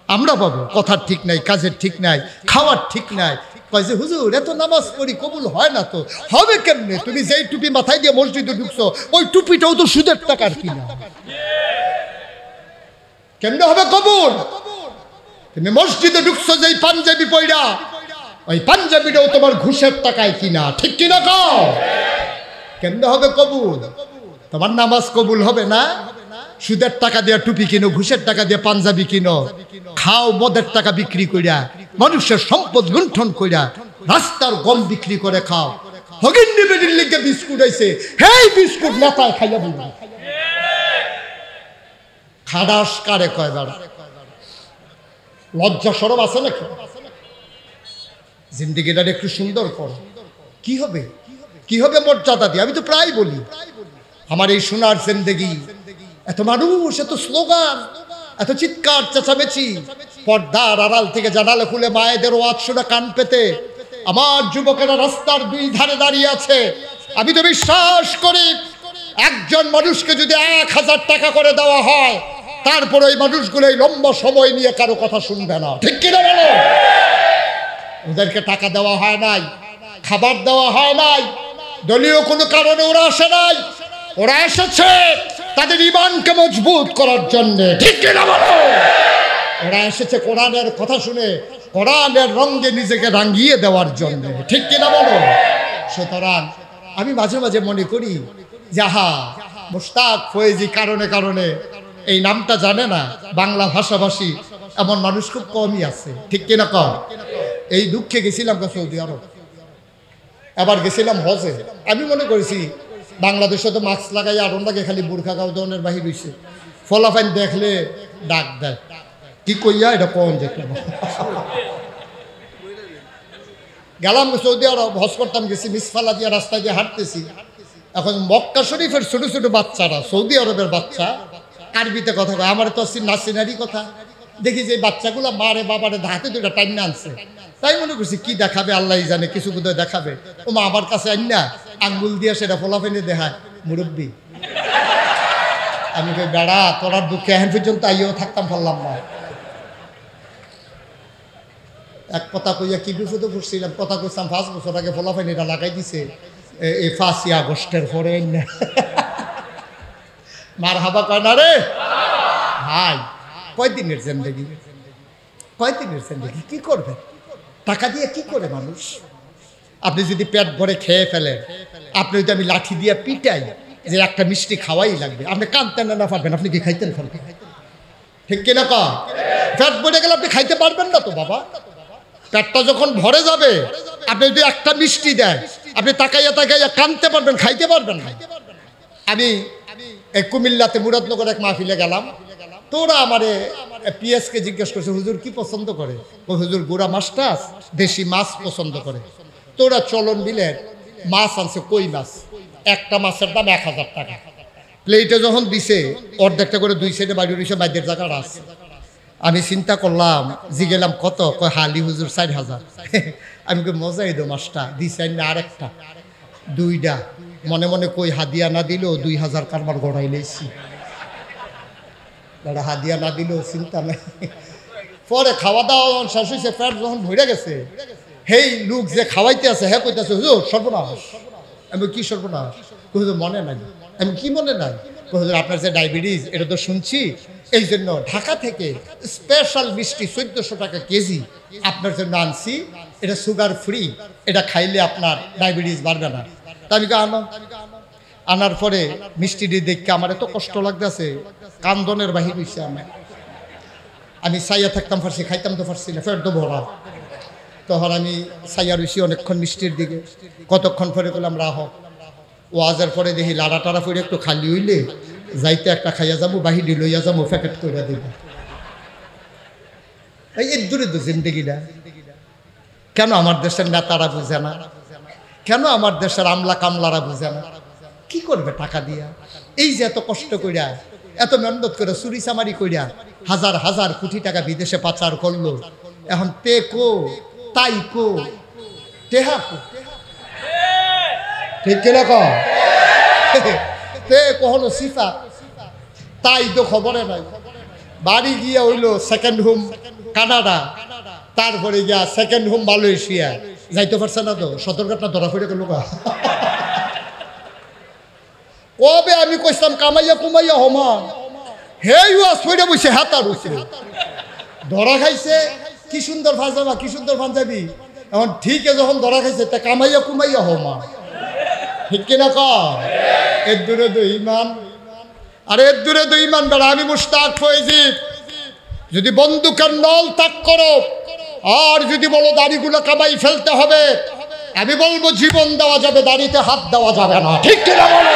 আমরা পাবো। কথার ঠিক নাই, কাজের ঠিক নাই, খাওয়ার ঠিক নাই। কয় যে হুজুর এত নামাজ পড়ি কবুল হয় না, তো হবে কেমনে? তুমি যেই টুপি মাথায় দিয়ে মসজিদে ঢুকছো ওই টুপিটাও তো সুদের টাকার কিনা, কেমনে হবে কবুল? তুমি মসজিদে ঢুকছো যেই পাঞ্জাবি পয়রা, ওই পাঞ্জাবিটাও তোমার ঘুষের টাকায় কিনা, ঠিক কিনা? কও কেমনে হবে কবুল? তোমার নামাজ কবুল হবে না। সুদের টাকা দিয়ে টুপি কিনো, ঘুষের টাকা দিয়ে পাঞ্জাবি কিনো, খাও মদের টাকা বিক্রি কইরা, মানুষের সম্পদ লুণ্ঠন কইরা, রাস্তার গম বিক্রি করে খাও। হগিন্নি বেডির লিগে বিস্কুট আইছে, হেই বিস্কুট মাথায় খাইয়া বলবো। খাদাস কারে কয় বেড়া? লজ্জা সরব আছে নাকি? জিন্দিগিটা একটু সুন্দর করো। কি হবে? কি হবে মর্যাদা দিয়ে? আমি তো প্রায় বলি আমার এই সোনার জিন্দেগি, এত মানুষ, এত স্লোগান, এত চিৎকার চেঁচামেচি, পর্দার আড়াল থেকে জানালা খুলে মায়েদের ওয়াজ শোনা কান পেতে আমার যুবকেরা রাস্তার দুই ধারে দাঁড়িয়ে আছে। আমি তো বিশ্বাস করি একজন মানুষকে যদি 1000 টাকা করে দেওয়া হয়, তারপরে ওই মানুষগুলো এই লম্বা সময় নিয়ে কারো কথা শুনবে না, ঠিক কিনা বলো? ওদেরকে টাকা দেওয়া হয় নাই, খাবার দেওয়া হয় নাই, দলীয় কোনো কারণে ওরা আসে নাই। ওরা এসেছে তাদের ঈমানকে মজবুত করার জন্য, ঠিক কিনা বলো? ওরা এসেছে কোরআনের কথা শুনে কোরআনের রঙে নিজেকে রাঙিয়ে দেওয়ার জন্য, ঠিক কিনা বলো? সুতরাং আমি মাঝে মাঝে মনে করি যাহা মুশতাক ফয়েজি কারণে কারণে এই নামটা জানে না বাংলা ভাষাভাষী এমন মানুষ খুব কমই আছে, ঠিক কিনা? কম। এই দুঃখে গেছিলাম সৌদি আরব, এবার গেছিলাম হজে। আমি মনে করেছি বাংলাদেশে তো মাস্ক লাগাই আর ওনাকে খালি বুরখা গাও ধরনের বাহির হয়েছে, ফলাফাইন দেখলে ডাক দেয়, কি কইয়া এটা কন যে গেলাম সৌদি আরব হজ করতাম, গেছি মিসফালা দিয়ে রাস্তায় দিয়ে হাঁটতেছি। এখন মক্কা শরীফের ছোট ছোট বাচ্চারা, সৌদি আরবের বাচ্চা, আরবিতে কথা কয়। আমার তো নাসিনারি কথা দেখি যে বাচ্চাগুলো মারে বাবারে হাতে দুটা টাইম আনছে। তাই মনে করছি কি দেখাবে আল্লাহ জানে, কিছু বোধহয় দেখাবে। ও মা আমার কাছে আইন না আঙ্গুল দিয়ে সেটা ফলাফেনে দেখায় মুরব্বী। আমি কই বেড়া তোরার দুঃখে এখন পর্যন্ত আইও থাকতাম পারলাম না। এক কথা কইয়া কি বিপদে পড়ছিলাম, কথা কইতাম 5 বছর আগে ফলাফেনিটা লাগাই দিছে এই 5ই আগস্টের পরে মার হাবা কয় না রে ভাই। কয়দিনের জিন্দেগি, কয়দিনের জিন্দেগি, কি করবে? টাকা দিয়ে কি করে মানুষ? আপনি যদি পেট ভরে খেয়ে ফেলেন, আপনি যদি আমি লাঠি দিয়ে পিটাই যে একটা মিষ্টি খাওয়াই লাগবে, আপনি কাঁদতেন না পারবেন, আপনি কি খাইতেন ফেলবেন, ঠিক কিনা? কম পেট ভরে গেলে আপনি খাইতে পারবেন না তো বাবা। পেটটা যখন ভরে যাবে আপনি যদি একটা মিষ্টি দেয়, আপনি তাকাইয়া তাকাইয়া কাঁদতে পারবেন, খাইতে পারবেন না। আমি এই কুমিল্লাতে মুরাদনগর এক মাহফিলে গেলাম, তো ওরা আমারে পিএসকে জিজ্ঞেস করছে হুজুর কি পছন্দ করে? ও হুজুর গুড়া মাছটা দেশি মাছ পছন্দ করে। তো ওরা চলন বিলের মাছ আনছে, কই মাছ, একটা মাছের দাম 1000 টাকা। প্লেটে যখন দিছে অর্ধেকটা করে 2 সাইডে বাড়ি রয়েছে, বাইরের জায়গাটা আছে। আমি চিন্তা করলাম, জিগেলাম কত? কয় হালি হুজুর 4000। আমি কই মজা এই দো মাছটা দিছে না, আরেকটা 2টা। মনে মনে কই হাদিয়া না দিলেও 2000 কারবার গড়াই লেছি, হাদিয়া না দিলেও চিন্তা নাই। পরে খাওয়া দাওয়া শেষ হয়েছে, পেট যখন ভরে গেছে, হেই লোক যে খাওয়াইতে আছে হ্যাঁ কইতেছে হুজুর সর্বনাশ। আমি কি সর্বনাশ? হুজুর মনে নাই। আমি কি মনে নাই? হুজুর আপনার যে ডায়াবেটিস এটা তো শুনছি, এই জন্য ঢাকা থেকে স্পেশাল মিষ্টি 1400 টাকা কেজি আপনার জন্য আনছি, এটা সুগার ফ্রি, এটা খাইলে আপনার ডায়াবেটিস বাড়বে না। তা আমি আনার পরে মিষ্টিটি দেখে আমার এত কষ্ট লাগতেছে, কান্দনের বাহির হয়েছে। আমি চাইয়া থাকতাম পারছি, খাইতাম তো পারছি না, পেট তো ভরা। তখন আমি সাইয়া রইছি অনেকক্ষণ মিষ্টির দিকে। কতক্ষণ পরে করলাম রাহ ওয়াজের পরে দেখি লাড়া টাড়া পরে একটু খালি হইলে যাইতে একটা খাইয়া যাবো, বাহিরে লইয়া যাবো, প্যাকেট করে দিব। এই দূরে তো জিন্দগিটা। কেন আমার দেশের নেতারা বুঝে না? কেন আমার দেশের আমলা কামলারা বুঝে না? কি করবে টাকা দিয়া? এই যে এত কষ্ট কইরা, এত মেহনত করে, চুরি চামারি কইরা হাজার হাজার কোটি টাকা বিদেশে পাচার করলো, এখন তে কো তাই কো টেহা কো, ঠিক কিনা কো? তে কখনো সিফা তাই তো খবরে নাই। বাড়ি গিয়া হইলো সেকেন্ড হোম কানাডা, তারপরে গিয়া সেকেন্ড হোম মালয়েশিয়া, যাইতে পারছে না তো, সতর্কতা ধরা পড়ে গেল। কবে আমি কইতাম কামাইয়া কুমাইয়া হমান, হেই ওয়াজ পড়ে বসে হাতার উপরে ধরা খাইছে। কি সুন্দর ফাজামা, কি সুন্দর পাঞ্জাবি, এখন ঠিক যখন ধরা খাইছে তা কামাইয়া কুমাইয়া হমান, ঠিক কিনা কর? এর দূরে তো ইমান, আরে এর দূরে তো ইমান বেড়া। আমি মুশতাক ফয়জিদ, যদি বন্দুকের নল ত্যাগ করো আর যদি বলো দাড়িগুলো কামাই ফেলতে হবে, আমি বলবো জীবন দেওয়া যাবে, দাড়িতে হাত দেওয়া যাবে না, ঠিক কিনা বলো?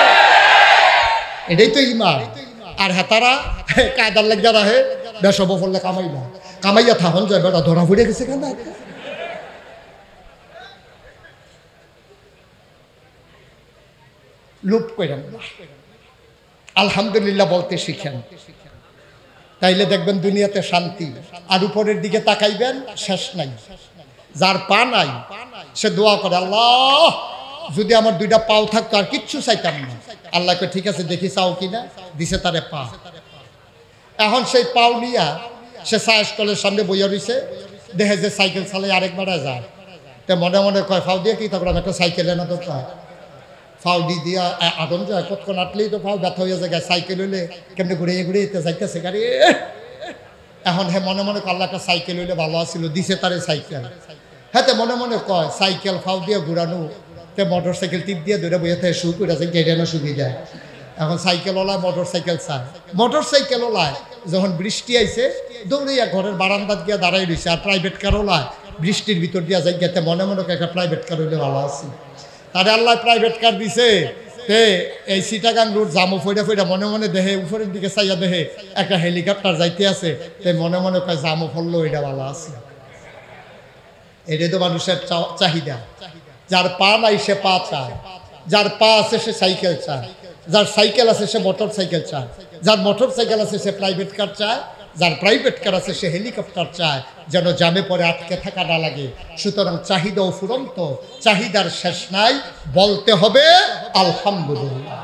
এটাই তো ইমান। আর হেতারা কায়দার লাগিয়া রাহে, বেসব ফললে কামাই না, কামাইয়া থাকুন যায় বেটা ধরা পড়ে গেছে কেন? লুপ করেন, আলহামদুলিল্লাহ বলতে শিখেন, তাইলে দেখবেন দুনিয়াতে শান্তি। আর উপরের দিকে তাকাইবেন, শেষ নাই। যার পা নাই সে দোয়া করে, আল্লাহ যদি আমার দুইটা পাও থাকতো আর কিচ্ছু চাইতাম না। আল্লাহকে ঠিক আছে দেখি চাও কিনা, দিছে তারে পা। এখন সেই পাও নিয়া সে চা স্টলের সামনে বইয়া রইছে, দেখে যে সাইকেল চালাই আরেকবার যায়, তে মনে মনে কয় ফাও দিয়ে কি তখন একটা সাইকেল এনে তো ফাও দিয়া আদম যায়, কতক্ষণ আটলেই তো ফাও ব্যথা হয়ে যায়। সাইকেল হইলে কেমনি ঘুরে ঘুরে যাইতেছে গাড়ি। এখন হ্যাঁ মনে মনে কয় আল্লাহ একটা সাইকেল হইলে ভালো আছিল, দিছে তারে সাইকেল। হ্যাঁ তে মনে মনে কয় সাইকেল ফাও দিয়ে ঘুরানো, তে মোটর সাইকেল টিপ দিয়ে ধরে বইয়ে থাকে শুরু করে আছে, কেটে না শুকিয়ে যায়। এখন সাইকেল ওলায় মোটর সাইকেল চায়, মোটর সাইকেল ওলায় যখন বৃষ্টি আইছে দৌড়িয়া ঘরের বারান্দাত গিয়া দাঁড়াই রয়েছে। আর প্রাইভেট কার ওলায় বৃষ্টির ভিতর দিয়া যাই গেতে মনে মনে একটা প্রাইভেট কার হইলে ভালো আছে। তারে আল্লাহ প্রাইভেট কার দিছে, তে এই চিটাগাং রোড জামু ফইরা ফইরা মনে মনে দেহে উপরের দিকে চাইয়া দেহে একটা হেলিকপ্টার যাইতে আছে, তে মনে মনে কয় জামু ফললো এটা ভালো আছে। এটাই তো মানুষের চাহিদা। যার পা নাই সে পা চায়, যার পা আছে সে সাইকেল চায়, যার সাইকেল আছে সে মোটর সাইকেল চায়, যার মোটর সাইকেল আছে সে প্রাইভেট কার চায়, যার প্রাইভেট কার আছে সে হেলিকপ্টার চায়, যেন জামে পরে আটকে থাকা না লাগে। সুতরাং চাহিদাও ফুরন্ত, চাহিদার শেষ নাই, বলতে হবে আলহামদুলিল্লাহ।